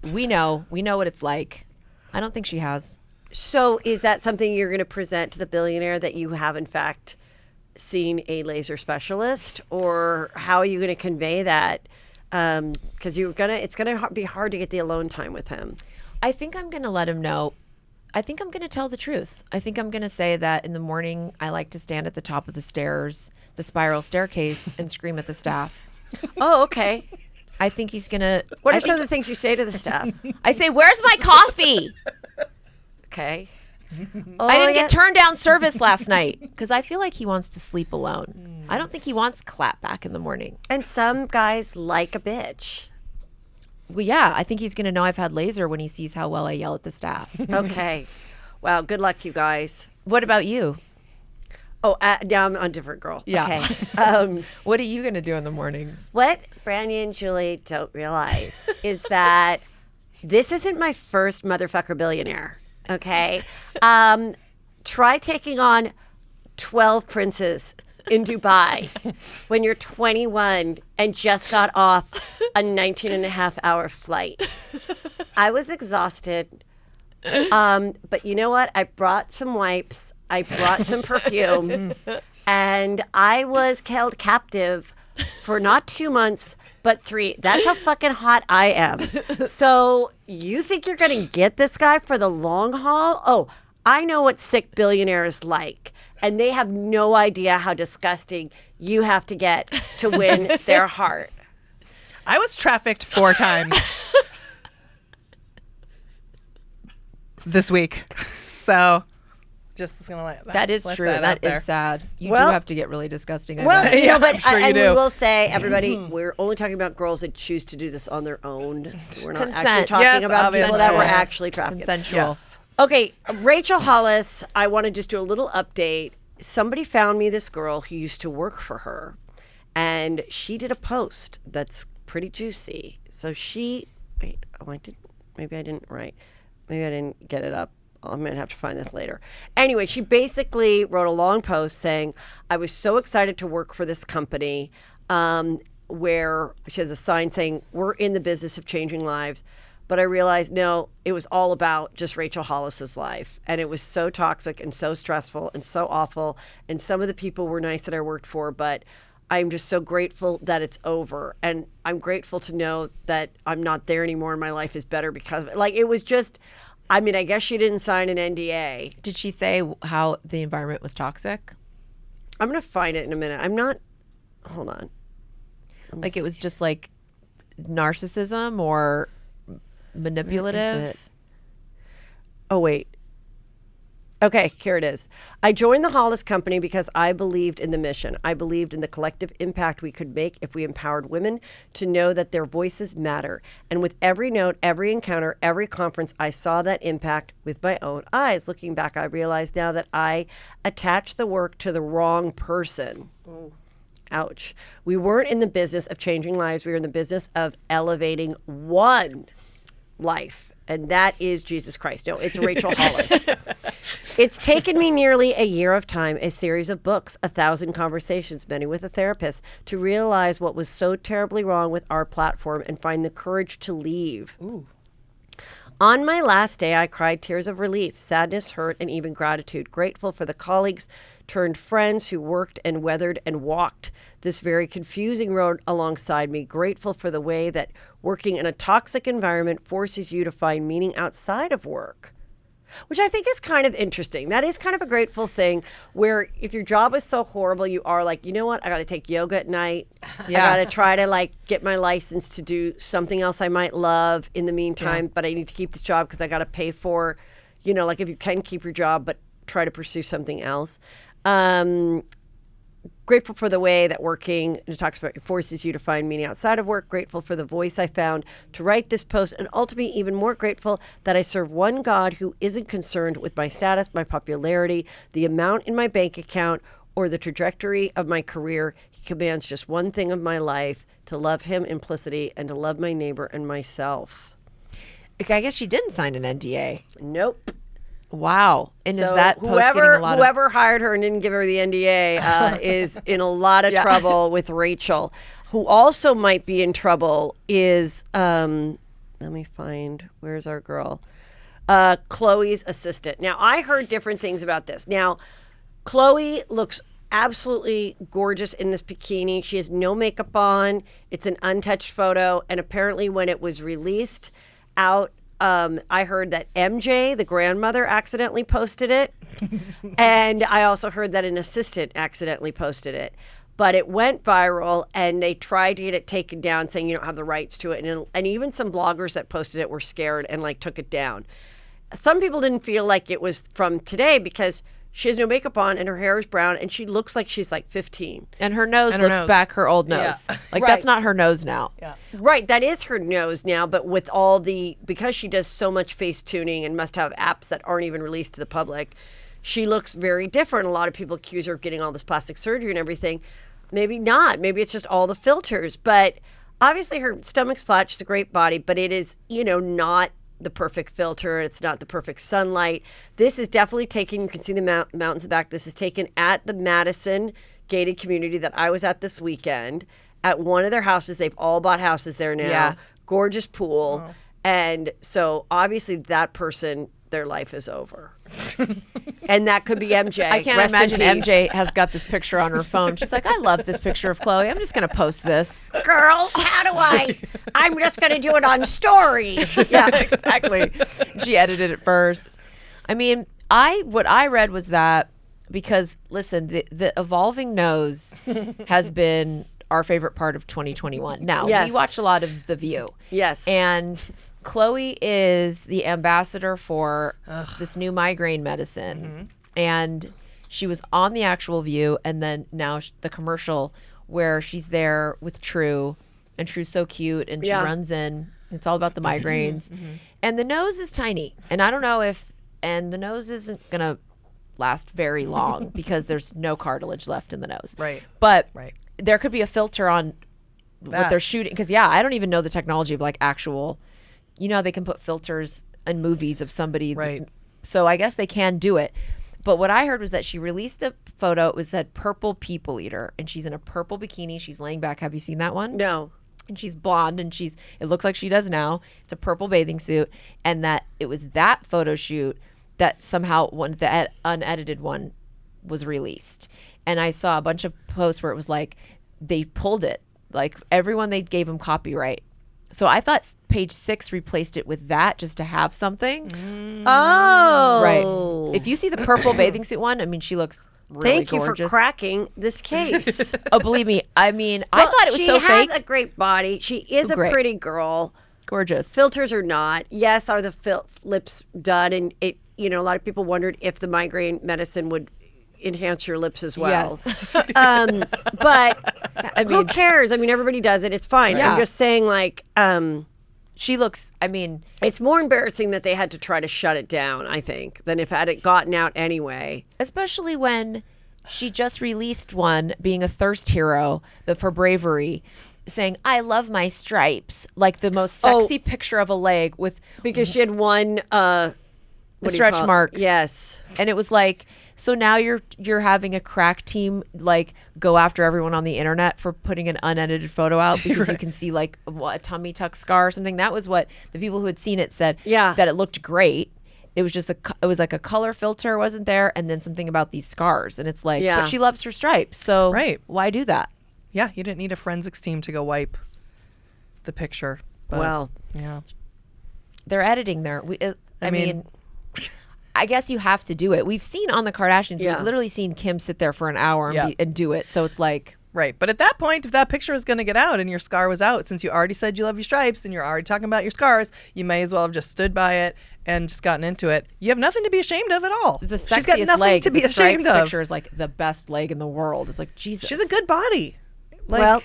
We know what it's like. I don't think she has. So is that something you're going to present to the billionaire, that you have in fact seen a laser specialist, or how are you going to convey that? Because it's gonna be hard to get the alone time with him. I think I'm going to let him know. I think I'm going to tell the truth. I think I'm going to say that in the morning I like to stand at the top of the stairs, the spiral staircase, and scream at the staff. Oh, okay. I think he's going to. What are some of the things you say to the staff? I say, "Where's my coffee?" Okay. I didn't get turned down service last night because I feel like he wants to sleep alone. I don't think he wants clap back in the morning. And some guys like a bitch. Well, yeah, I think he's going to know I've had laser when he sees how well I yell at the staff. Okay. Well, good luck, you guys. What about you? Oh, now I'm a different girl. Yeah. Okay. What are you going to do in the mornings? What Brandy and Julie don't realize is that this isn't my first motherfucker billionaire. Okay. Try taking on 12 princes in Dubai when you're 21 and just got off a 19-and-a-half-hour flight. I was exhausted. But you know what? I brought some wipes. I brought some perfume. And I was held captive for not 2 months, but 3. That's how fucking hot I am. So you think you're going to get this guy for the long haul? Oh, I know what sick billionaires like. And they have no idea how disgusting you have to get to win their heart. I was trafficked 4 times this week. So Just gonna let that is true. That is sad. You do have to get really disgusting. But sure and we will say, everybody, we're only talking about girls that choose to do this on their own. We're not actually talking about people that were actually trafficked. Consensual. Yes. Okay, Rachel Hollis, I want to just do a little update. Somebody found me this girl who used to work for her, and she did a post that's pretty juicy. So maybe I didn't get it up. I'm going to have to find this later. Anyway, she basically wrote a long post saying, I was so excited to work for this company, where she has a sign saying, we're in the business of changing lives. But I realized, no, it was all about just Rachel Hollis's life. And it was so toxic and so stressful and so awful. And some of the people were nice that I worked for, but I'm just so grateful that it's over. And I'm grateful to know that I'm not there anymore and my life is better because of it. Like, it was just, I mean, I guess she didn't sign an NDA. Did she say how the environment was toxic? I'm going to find it in a minute. Hold on. Like, it was just like narcissism or manipulative? Oh, wait. Okay, here it is. I joined the Hollis Company because I believed in the mission. I believed in the collective impact we could make if we empowered women to know that their voices matter. And with every note, every encounter, every conference, I saw that impact with my own eyes. Looking back, I realize now that I attached the work to the wrong person. Ooh. Ouch. We weren't in the business of changing lives. We were in the business of elevating one life. And that is Jesus Christ. No, it's Rachel Hollis. It's taken me nearly a year of time, a series of books, 1,000 conversations, many with a therapist, to realize what was so terribly wrong with our platform and find the courage to leave. Ooh. On my last day, I cried tears of relief, sadness, hurt, and even gratitude, grateful for the colleagues turned friends who worked and weathered and walked this very confusing road alongside me, grateful for the way that working in a toxic environment forces you to find meaning outside of work, which I think is kind of interesting. That is kind of a grateful thing where if your job is so horrible, you are like, you know what? I got to take yoga at night. Yeah. I got to try to like get my license to do something else I might love in the meantime, but I need to keep this job because I got to pay for, like if you can keep your job, but try to pursue something else. Grateful for the way that working in a toxic environment forces you to find meaning outside of work. Grateful for the voice I found to write this post, and ultimately even more grateful that I serve one God who isn't concerned with my status, my popularity, the amount in my bank account, or the trajectory of my career. He commands just one thing of my life, to love him implicitly and to love my neighbor and myself. I guess she didn't sign an NDA. Nope. Wow. And so is that post whoever hired her and didn't give her the NDA is in a lot of trouble with Rachel. Who also might be in trouble is, let me find, where's our girl? Khloe's assistant. Now, I heard different things about this. Now, Khloe looks absolutely gorgeous in this bikini. She has no makeup on. It's an untouched photo. And apparently when it was released out, I heard that MJ, the grandmother, accidentally posted it. And I also heard that an assistant accidentally posted it. But it went viral, and they tried to get it taken down, saying you don't have the rights to it. And even some bloggers that posted it were scared and took it down. Some people didn't feel like it was from today because she has no makeup on and her hair is brown and she looks like she's 15. And her nose looks back her old nose. Yeah. Right. That's not her nose now. Yeah. Right, that is her nose now, but with because she does so much face tuning and must have apps that aren't even released to the public, she looks very different. A lot of people accuse her of getting all this plastic surgery and everything. Maybe not. Maybe it's just all the filters. But obviously her stomach's flat. She's a great body, but it is, not the perfect filter. It's not the perfect sunlight. This is definitely taken. You can see the mountains back. This is taken at the Madison gated community that I was at this weekend at one of their houses. They've all bought houses there now. Yeah. Gorgeous pool. Oh. And so obviously that person, their life is over. And that could be MJ. I can't imagine MJ has got this picture on her phone. She's like, I love this picture of Khloe. I'm just going to post this. Girls, how do I'm just going to do it on story. Yeah, exactly. She edited it first. I mean, what I read was that because, listen, the evolving nose has been our favorite part of 2021. Now, we watch a lot of The View. Yes. And Khloe is the ambassador for this new migraine medicine. and she was on the actual View, and then now the commercial where she's there with True, and True's so cute, and she runs in. It's all about the migraines, and the nose is tiny, and I don't know and the nose isn't gonna last very long because there's no cartilage left in the nose. Right. But there could be a filter on what they're shooting, because I don't even know the technology of like actual, they can put filters in movies of somebody. Right. So I guess they can do it. But what I heard was that she released a photo. It said purple people eater, and she's in a purple bikini. She's laying back. Have you seen that one? No. And she's blonde, and it looks like she does now. It's a purple bathing suit, and that it was that photo shoot that somehow the unedited one was released. And I saw a bunch of posts where it was like they pulled it. Like everyone, they gave them copyright. So I thought Page 6 replaced it with that just to have something. Oh. Right. If you see the purple bathing suit one, I mean, she looks really gorgeous. Thank you for cracking this case. Oh, believe me. I mean, I thought it was so fake. She has a great body. She is a pretty girl. Gorgeous. Filters or not. Yes, are the lips done? And it, a lot of people wondered if the migraine medicine would enhance your lips as well. Yes. But who cares? I mean, everybody does it. It's fine. Yeah. I'm just saying, like, she looks, I mean, it's more embarrassing that they had to try to shut it down, I think, than if had it gotten out anyway. Especially when she just released one being a thirst hero for bravery, saying, I love my stripes. Like the most sexy picture of a leg with. Because she had one. Stretch mark. Yes. And it was like, so now you're having a crack team like go after everyone on the internet for putting an unedited photo out because you can see like a tummy tuck scar or something. That was what the people who had seen it said. That it looked great. It was just it was like a color filter wasn't there, and then something about these scars, and it's like, but she loves her stripes, so why do that? Yeah, you didn't need a forensics team to go wipe the picture. But, they're editing there. I mean, I guess you have to do it. We've seen on the Kardashians, we've literally seen Kim sit there for an hour and do it. So it's like. Right. But at that point, if that picture was going to get out and your scar was out, since you already said you love your stripes and you're already talking about your scars, you may as well have just stood by it and just gotten into it. You have nothing to be ashamed of at all. It's the She's got sexiest nothing leg. to be the ashamed stripes of. Picture is like the best leg in the world. It's like, Jesus. She's a good body. Well,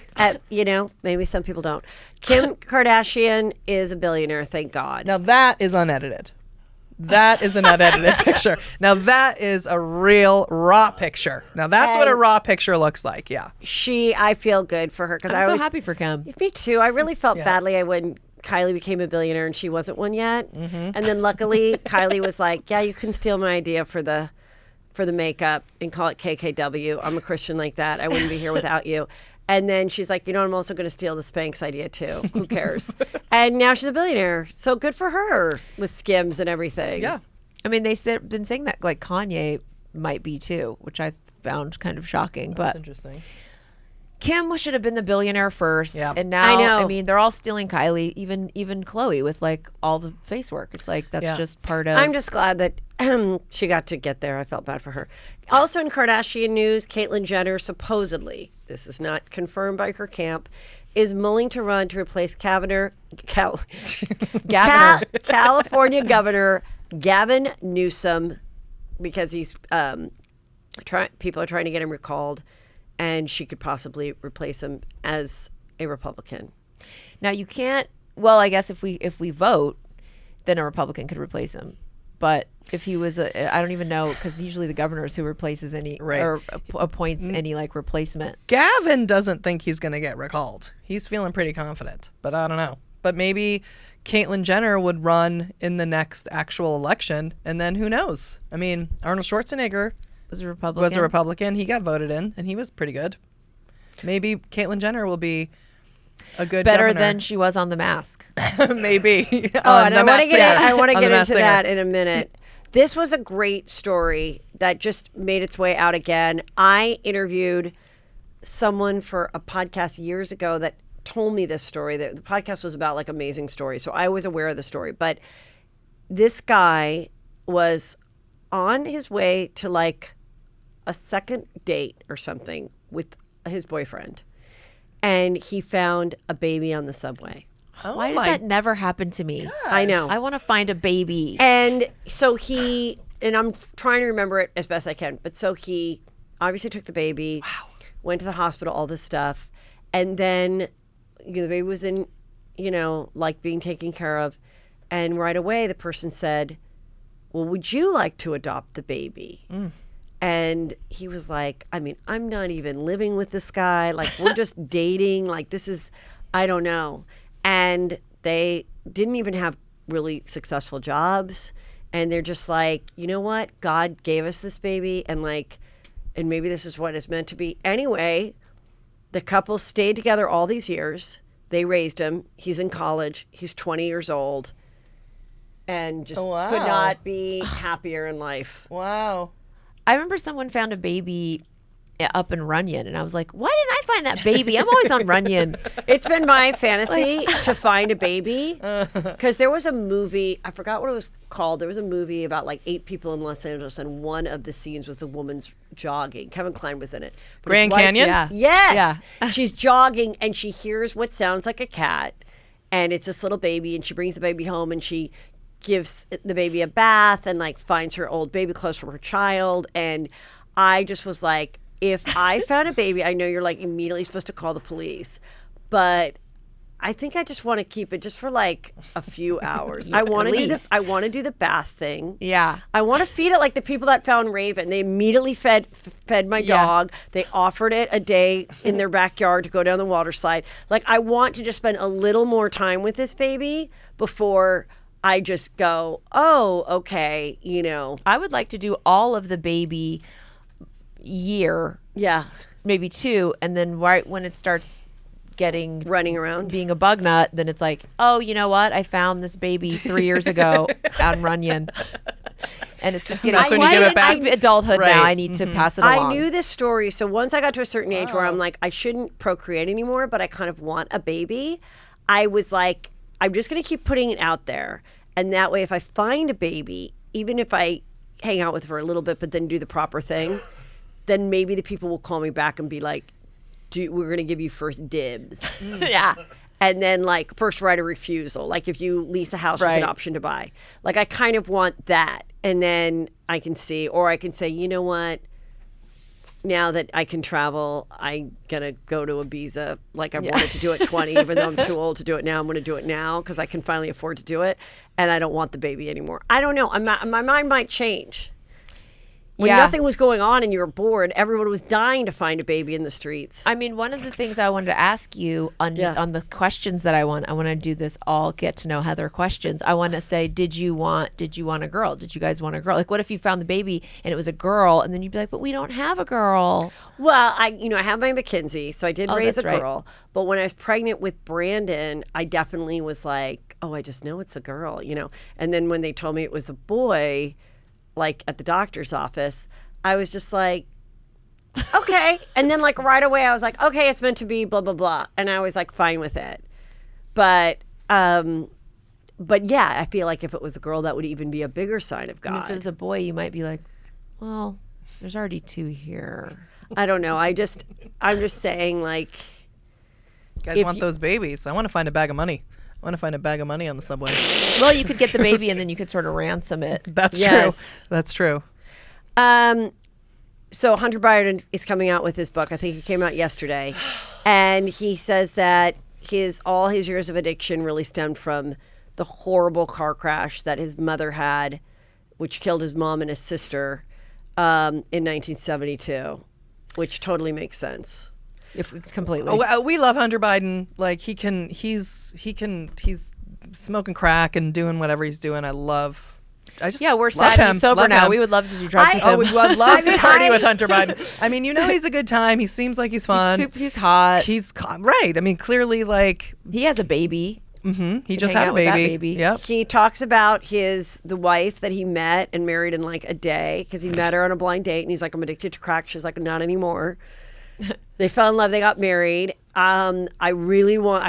maybe some people don't. Kim Kardashian is a billionaire, thank God. Now that is unedited. That is an unedited picture. Now that is a real raw picture. Now that's what a raw picture looks like. Yeah. I feel good for her because I'm so happy for Kim. Me too. I really felt badly when Kylie became a billionaire and she wasn't one yet. And then luckily Kylie was like, yeah, you can steal my idea for the makeup and call it KKW. I'm a Christian like that. I wouldn't be here without you. And then she's like, I'm also going to steal the Spanx idea too. Who cares? And now she's a billionaire. So good for her with Skims and everything. Yeah. I mean, been saying that like Kanye might be too, which I found kind of shocking. That's but interesting. Kim should have been the billionaire first. Yeah. And now, I know. I mean, they're all stealing Kylie, even Khloe with like all the face work. It's like, that's just part of. I'm just glad that she got to get there. I felt bad for her. Also in Kardashian news, Caitlyn Jenner supposedly, this is not confirmed by her camp, is mulling to run to replace California Governor Gavin Newsom because he's people are trying to get him recalled, and she could possibly replace him as a Republican. Now you can't. Well, I guess if we vote, then a Republican could replace him. But if he was I don't even know, because usually the governor is who replaces any or appoints any like replacement. Gavin doesn't think he's going to get recalled. He's feeling pretty confident, but I don't know. But maybe Caitlyn Jenner would run in the next actual election, and then who knows? I mean, Arnold Schwarzenegger was a Republican. He got voted in, and he was pretty good. Maybe Caitlyn Jenner will be a good better governor. than she was on The Mask. Maybe. And I want to get into that in a minute. This was a great story that just made its way out again. I interviewed someone for a podcast years ago that told me this story. The podcast was about like amazing stories, so I was aware of the story. But this guy was on his way to like a second date or something with his boyfriend, and he found a baby on the subway. Why does that never happen to me? I know. I want to find a baby. And so he and I'm trying to remember it as best I can. But so he obviously took the baby, went to the hospital, all this stuff. And then the baby was in, like being taken care of. And right away, the person said, well, would you like to adopt the baby? And he was like, I mean, I'm not even living with this guy. Like, we're just dating. Like, this is, I don't know. And they didn't even have really successful jobs. And they're just like, you know what? God gave us this baby. And maybe this is what it's meant to be. Anyway, the couple stayed together all these years. They raised him. He's in college. He's 20 years old. And just could not be happier in life. Wow. I remember someone found a baby up in Runyon, and I was like, why didn't I find that baby? I'm always on Runyon. It's been my fantasy to find a baby, because there was a movie, I forgot what it was called. There was a movie about 8 people in Los Angeles, and one of the scenes was the woman's jogging. Kevin Kline was in it. But Grand Canyon? Yeah. Yes. Yeah. She's jogging, and she hears what sounds like a cat, and it's this little baby, and she brings the baby home, and she gives the baby a bath and finds her old baby clothes from her child. And I just was like, if I found a baby, I know you're immediately supposed to call the police, but I think I just want to keep it just for a few hours. I want to do the bath thing. Yeah. I want to feed it like the people that found Raven. They immediately fed my dog. They offered it a day in their backyard to go down the water slide. I want to just spend a little more time with this baby before I just go, oh, okay, I would like to do all of the baby year. Yeah. Maybe 2. And then right when it starts getting running around, being a bug nut, then it's like, oh, you know what? I found this baby 3 years ago out in Runyon. And it's just getting That's when you give it back. Adulthood now. I need to pass it along. I knew this story. So once I got to a certain age where I'm like, I shouldn't procreate anymore, but I kind of want a baby. I was like, I'm just going to keep putting it out there. And that way, if I find a baby, even if I hang out with her a little bit, but then do the proper thing, then maybe the people will call me back and be like, we're going to give you first dibs. Yeah. And then first right of refusal. If you lease a house with an option to buy. I kind of want that. And then I can see, or I can say, you know what? Now that I can travel, I'm going to go to Ibiza. I wanted to do it 20, even though I'm too old to do it now. I'm going to do it now because I can finally afford to do it. And I don't want the baby anymore. I don't know. My mind might change. When nothing was going on and you were bored, everyone was dying to find a baby in the streets. I mean, one of the things I wanted to ask you on the questions that I want to do this all get to know Heather questions. I want to say, did you want a girl? Did you guys want a girl? What if you found the baby and it was a girl, and then you'd be like, but we don't have a girl. Well, I have my McKinsey, so I did raise a girl. Right. But when I was pregnant with Brandon, I definitely was like, oh, I just know it's a girl, And then when they told me it was a boy, at the doctor's office, I was just like, okay. And then right away I was like, okay, it's meant to be blah, blah, blah. And I was fine with it. But yeah, I feel like if it was a girl, that would even be a bigger sign of God. And if it was a boy, you might be like, well, there's already 2 here. I don't know. I'm just saying you guys want those babies. I want to find a bag of money. I want to find a bag of money on the subway. Well, you could get the baby and then you could sort of ransom it. That's true. That's true. So Hunter Biden is coming out with his book. I think it came out yesterday. And he says that all his years of addiction really stemmed from the horrible car crash that his mother had, which killed his mom and his sister in 1972, which totally makes sense. Completely. Oh, we love Hunter Biden. He's smoking crack and doing whatever he's doing. We're sad he's sober now. We would love to do drugs with him. We would love to party with Hunter Biden. I mean, he's a good time. He seems like he's fun. He's hot. He's right. I mean, clearly, he has a baby. Mm-hmm. He just had a baby. Yep. He talks about the wife that he met and married in a day, because he met her on a blind date, and he's like, I'm addicted to crack. She's like, not anymore. They fell in love. They got married. I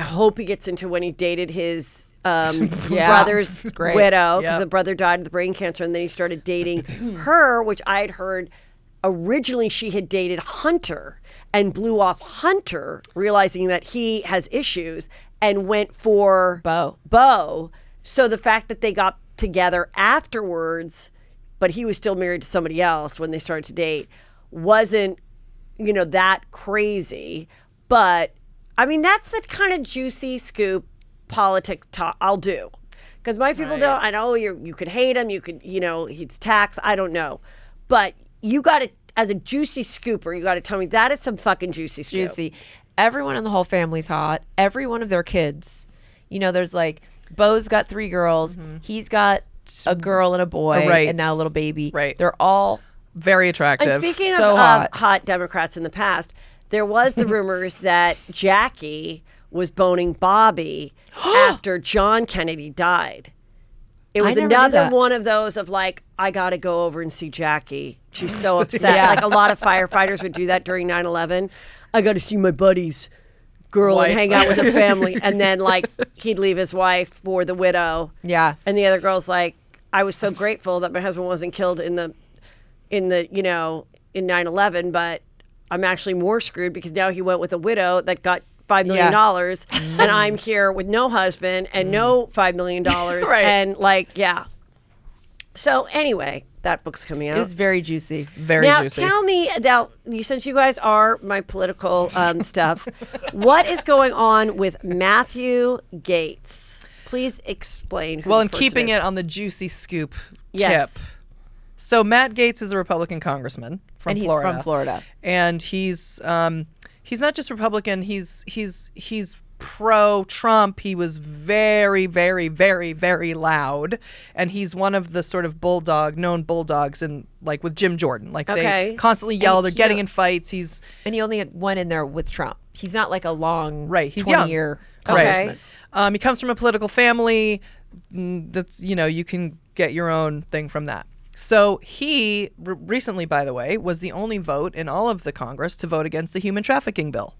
hope he gets into when he dated his brother's widow, because the brother died of the brain cancer, and then he started dating her, which I had heard originally she had dated Hunter and blew off Hunter, realizing that he has issues, and went for Bo. So the fact that they got together afterwards but he was still married to somebody else when they started to date, wasn't, that crazy. But I mean, that's the kind of juicy scoop politics talk I'll do. Because my people don't, I know you could hate him, you could, he's tax, I don't know. But you got to, as a juicy scooper, you got to tell me that is some fucking juicy scoop. Juicy. Everyone in the whole family's hot. Every one of their kids. There's like, Bo's got 3 girls. He's got a girl and a boy and now a little baby. Right. They're all very attractive. And speaking so of hot Democrats in the past, there was the rumors that Jackie was boning Bobby after John Kennedy died. It was another one of those of like, I got to go over and see Jackie. She's so upset. Like a lot of firefighters would do that during 9/11. I got to see my buddy's girl and hang out with her family. And then like he'd leave his wife for the widow. Yeah. And the other girl's like, I was so grateful that my husband wasn't killed in 9/11, but I'm actually more screwed because now he went with a widow that got $5 million and I'm here with no husband and no $5 million. And so anyway, that book's coming out. It was very juicy. Very juicy. Now tell me, since you guys are my political stuff, what is going on with Matthew Gatez? Please explain who Well, this and person keeping is. it on the juicy scoop Yes. tip. So Matt Gatez is a Republican congressman from Florida. He's from Florida. And he's not just Republican, he's pro-Trump. He was very, very, very, very loud. And he's one of the sort of known bulldogs like with Jim Jordan. Like they constantly yell, they're getting in fights. And he only went in there with Trump. He's not like a long he's 20-year congressman. He comes from a political family. That's, you can get your own thing from that. So he recently, by the way, was the only vote in all of the Congress to vote against the human trafficking bill.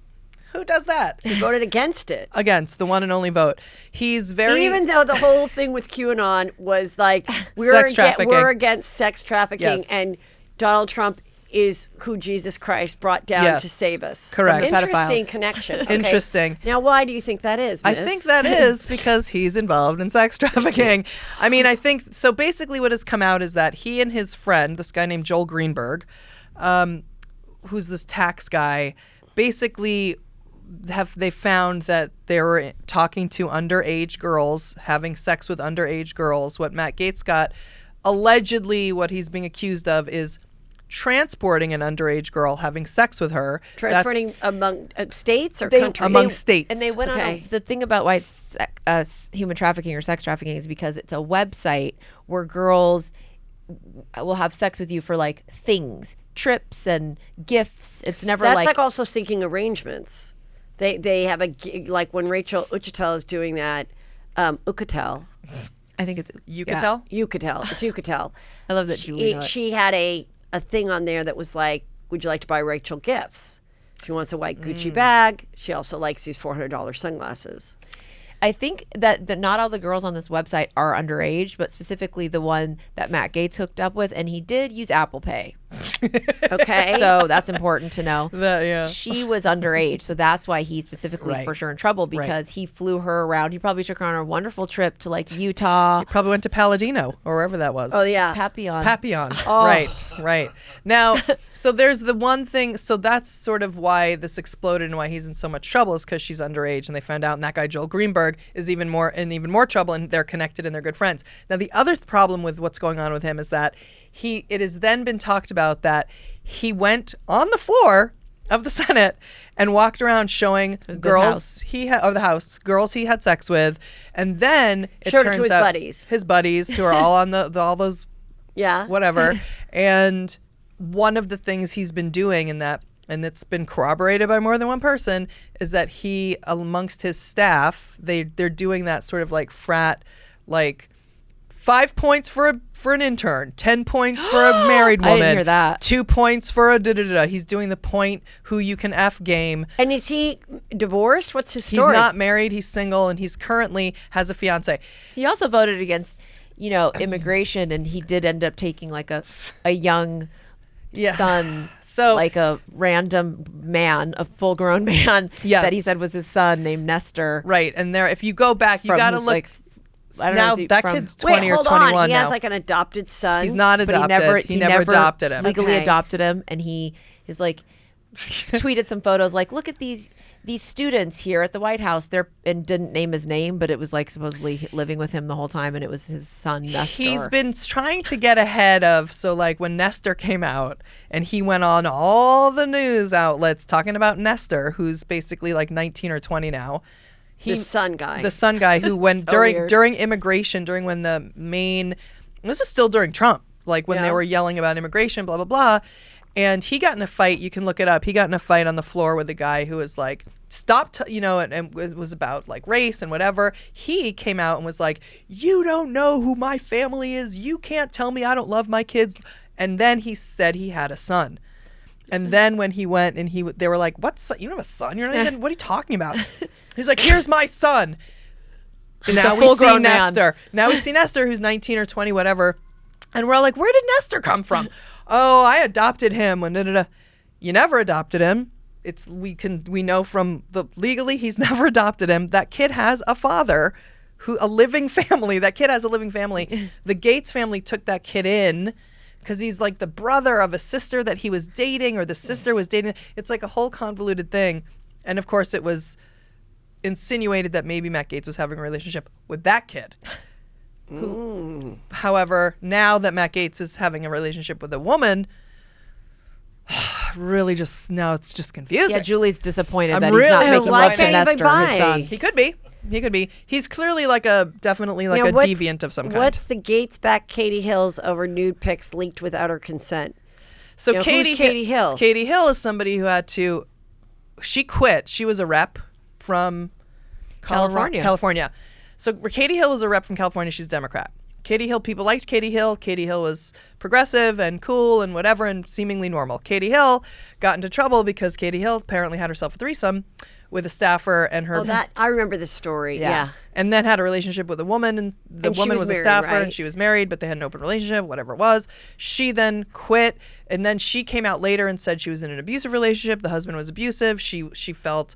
Who does that? He voted against it. Against the one and only vote. He's very... Even though the whole thing with QAnon was like, we're against sex trafficking, and Donald Trump is who Jesus Christ brought down to save us. Correct. Interesting connection. Okay. Interesting. Now, why do you think that is, Miss? I think that is because he's involved in sex trafficking. I mean, I think, so basically what has come out is that he and his friend, this guy named Joel Greenberg, who's this tax guy, basically they found that they were talking to underage girls, having sex with underage girls. What Matt Gatez got, allegedly what he's being accused of is transporting an underage girl, having sex with her. Transporting among states or countries? Among states. And they went on the thing about why it's human trafficking or sex trafficking is because it's a website where girls will have sex with you for like things, trips and gifts. It's never That's like also seeking arrangements. They have like when Rachel Uchitel is doing that, Uchitel. I think it's Uchitel? Uchitel. It's Uchitel. I love that she had a thing on there that was like, would you like to buy Rachel gifts? She wants a white Gucci bag. She also likes these $400 sunglasses. I think that not all the girls on this website are underage, but specifically the one that Matt Gatez hooked up with, and he did use Apple Pay. Okay. So that's important to know. Yeah. She was underage, so that's why he's specifically for sure in trouble, because he flew her around. He probably took her on a wonderful trip to like Utah. He probably went to Palladino or wherever that was. Oh, yeah. Papillon. Oh. Right. Now, so there's the one thing, so that's sort of why this exploded and why he's in so much trouble is because she's underage, and they found out, and that guy Joel Greenberg is even more trouble, and they're connected and they're good friends. Now, the other problem with what's going on with him is that it has then been talked about that he went on the floor of the Senate and walked around showing girls girls he had sex with, and then it showed turns it to out his buddies who are all on all those whatever. And one of the things he's been doing and it's been corroborated by more than one person, is that he, amongst his staff, they're doing that sort of like frat, like 5 points for an intern, 10 points for a married woman. I didn't hear that. 2 points for a da-da-da-da. He's doing the point who you can F game. And is he divorced? What's his story? He's not married. He's single, and he's currently has a fiance. He also voted against, immigration, and he did end up taking like a young son, so like a random man, a full-grown man that he said was his son named Nestor. Right, and there, if you go back, you got to look. I don't now know. that kid's 20 or 21 He now. has like an adopted son. He's not adopted. But he never adopted him. Legally adopted him, and he is like tweeted some photos like, look at these students here at the White House. And didn't name his name, but it was like supposedly living with him the whole time, and it was his son Nestor. He's been trying to get ahead of, so like when Nestor came out and he went on all the news outlets talking about Nestor, who's basically like 19 or 20 now. The son guy who went during immigration, during when this was still during Trump, like when they were yelling about immigration, blah, blah, blah. And he got in a fight. You can look it up. He got in a fight on the floor with a guy who was like, and it was about like race and whatever. He came out and was like, you don't know who my family is. You can't tell me I don't love my kids. And then he said he had a son. And then when he went and they were like, what son? You don't have a son? You're not even, what are you talking about? He's like, here's my son. And now we see Nestor. Now we see Nestor, who's 19 or 20, whatever. And we're all like, where did Nestor come from? Oh, I adopted him. You never adopted him. We know from legally he's never adopted him. That kid has a father, a living family. That kid has a living family. The Gates family took that kid in because he's like the brother of a sister that he was dating, or the sister was dating. It's like a whole convoluted thing. And of course it was insinuated that maybe Matt Gatez was having a relationship with that kid. However, now that Matt Gatez is having a relationship with a woman, really now it's just confusing. Yeah, Julie's disappointed that really he's not making love to can't Nestor, his son. He could be. He's clearly definitely a deviant of some kind. What's the Gates back Katie Hills over nude pics leaked without her consent? So who's Katie Hill? Katie Hill is somebody who she quit. She was a rep from California. So Katie Hill was a rep from California. She's a Democrat. Katie Hill, people liked Katie Hill. Katie Hill was progressive and cool and whatever and seemingly normal. Katie Hill got into trouble because Katie Hill apparently had herself a threesome with a staffer and her. I remember this story. Yeah. And then had a relationship with a woman, and the woman was a staffer, and she was married, but they had an open relationship, whatever it was. She then quit, and then she came out later and said she was in an abusive relationship. The husband was abusive. She felt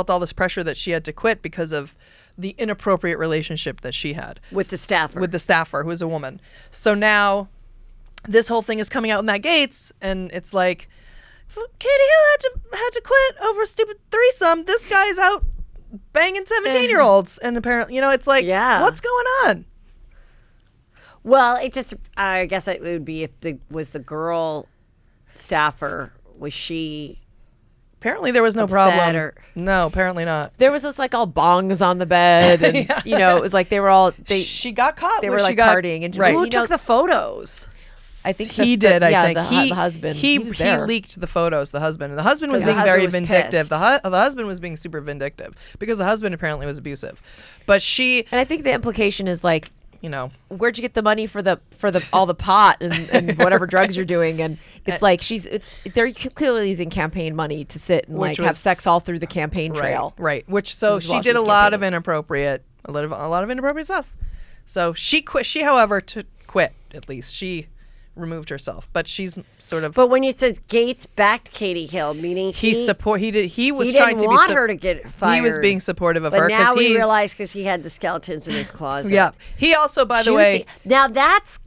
all this pressure that she had to quit because of the inappropriate relationship that she had with the staffer, who was a woman. So now this whole thing is coming out in that Gates, and it's like, Katie Hill had to quit over a stupid threesome. This guy's out banging 17-year-olds, and apparently, it's like, what's going on? Well, I guess it would be if the girl staffer, was she? Apparently there was no problem. No, apparently not. There was just like all bongs on the bed, and it was like they were all. She got caught. They were like partying, and who took the photos? I think he did. I think the husband. He leaked the photos. The husband, and the husband was being very vindictive. The husband was being super vindictive because the husband apparently was abusive. But and I think the implication is like, where'd you get the money for all the pot and whatever drugs you're doing? And it's like they're clearly using campaign money to sit and have sex all through the campaign trail. Right. She did a lot of inappropriate stuff. So she quit. She, however, quit. At least she removed herself, but she's sort of. But when it says Gates backed Katie Hill, meaning he was trying to want her to get fired. He was being supportive of her. But now we realize because he had the skeletons in his closet. Yeah. He also, by the way, now that's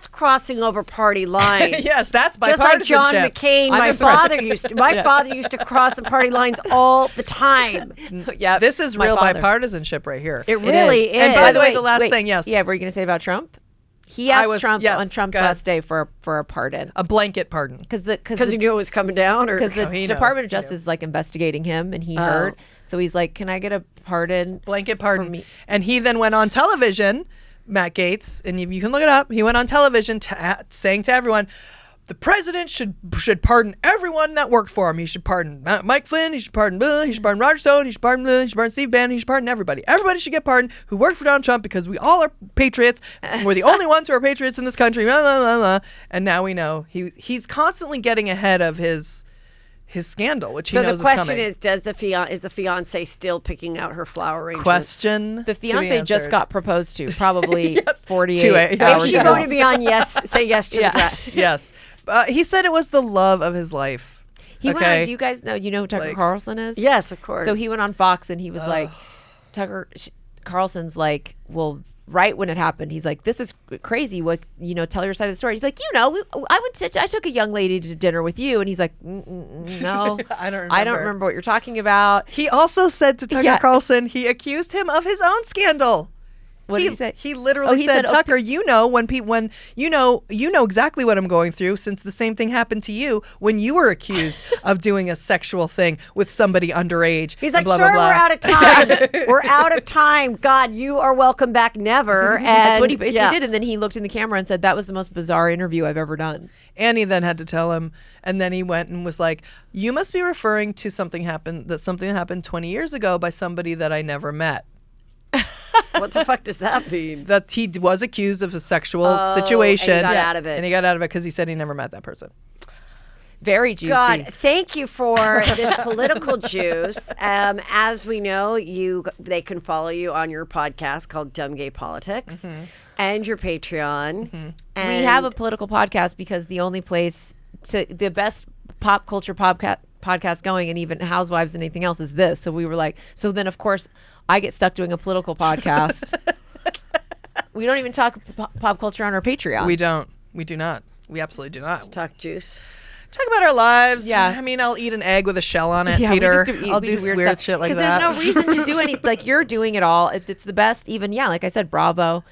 crossing over party lines. Yes, that's bipartisanship. Just like John McCain, my father used to cross the party lines all the time. Yeah, this is real bipartisanship right here. It really is. And by the way, the last thing, yes. Yeah, what were you going to say about Trump? He asked Trump on Trump's last day for a pardon, a blanket pardon, because he knew it was coming down, or because the Department of Justice is like investigating him, and he heard, so he's like, "Can I get a pardon, blanket pardon?" For me? And he then went on television, Matt Gatez, and you can look it up. He went on television saying to everyone, the president should pardon everyone that worked for him. He should pardon Mike Flynn. He should pardon Bill. He should pardon Roger Stone. He should pardon Bill. He should pardon Steve Bannon. He should pardon everybody. Everybody should get pardoned who worked for Donald Trump because we all are patriots. We're the only ones who are patriots in this country. Blah, blah, blah, blah. And now we know he's constantly getting ahead of his scandal, which he knows is coming. So the question is the fiance still picking out her flower arrangements? The fiance just got proposed to, probably 48 hours ago. Is she going to be on say yes to the dress? Yes. He said it was the love of his life. He went on, do you guys know, who Tucker Carlson is? Yes, of course. So he went on Fox and he was like, Tucker, Carlson's like, well, right when it happened, he's like, this is crazy. What, tell your side of the story. He's like, I took a young lady to dinner with you. And he's like, no, I don't remember what you're talking about. He also said to Tucker Carlson, he accused him of his own scandal. What did he say? He literally said, Tucker, you know exactly what I'm going through, since the same thing happened to you when you were accused of doing a sexual thing with somebody underage. He's like, blah, sir, blah, blah. we're out of time. We're out of time. God, you are welcome back never. And that's what he basically did. And then he looked in the camera and said, that was the most bizarre interview I've ever done. And he then had to tell him, and then he went and was like, you must be referring to something that happened 20 years ago by somebody that I never met. What the fuck does that mean? That he was accused of a sexual situation. And he got out of it. And he got out of it because he said he never met that person. Very juicy. God, thank you for this political juice. As we know, they can follow you on your podcast called Dumb Gay Politics and your Patreon. And we have a political podcast because the only place the best pop culture podcast going, and even Housewives and anything else, is this. So we were like, so then of course I get stuck doing a political podcast. We don't even talk pop culture on our Patreon. We don't. We do not. We absolutely do not. Talk juice. Talk about our lives. Yeah. I mean, I'll eat an egg with a shell on it, yeah, Peter. I'll do weird shit like that. Because there's no reason to do any. Like, you're doing it all. It's the best. Even, like I said, Bravo.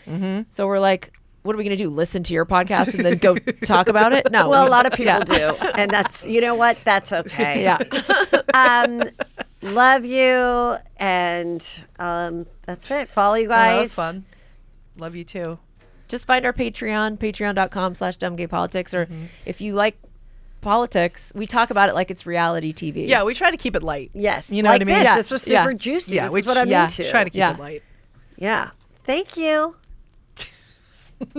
So we're like, what are we going to do? Listen to your podcast and then go talk about it? No. Well, a lot of people do. And that's, you know what? That's okay. Yeah. Love you. And that's it. Follow you guys. That was fun. Love you too. Just find our Patreon, patreon.com/dumbgaypolitics. Or if you like politics, we talk about it like it's reality TV. Yeah, we try to keep it light. Yes. You know what I mean? This was super juicy. Yeah, this is what I'm into. Try to keep it light. Yeah. Thank you.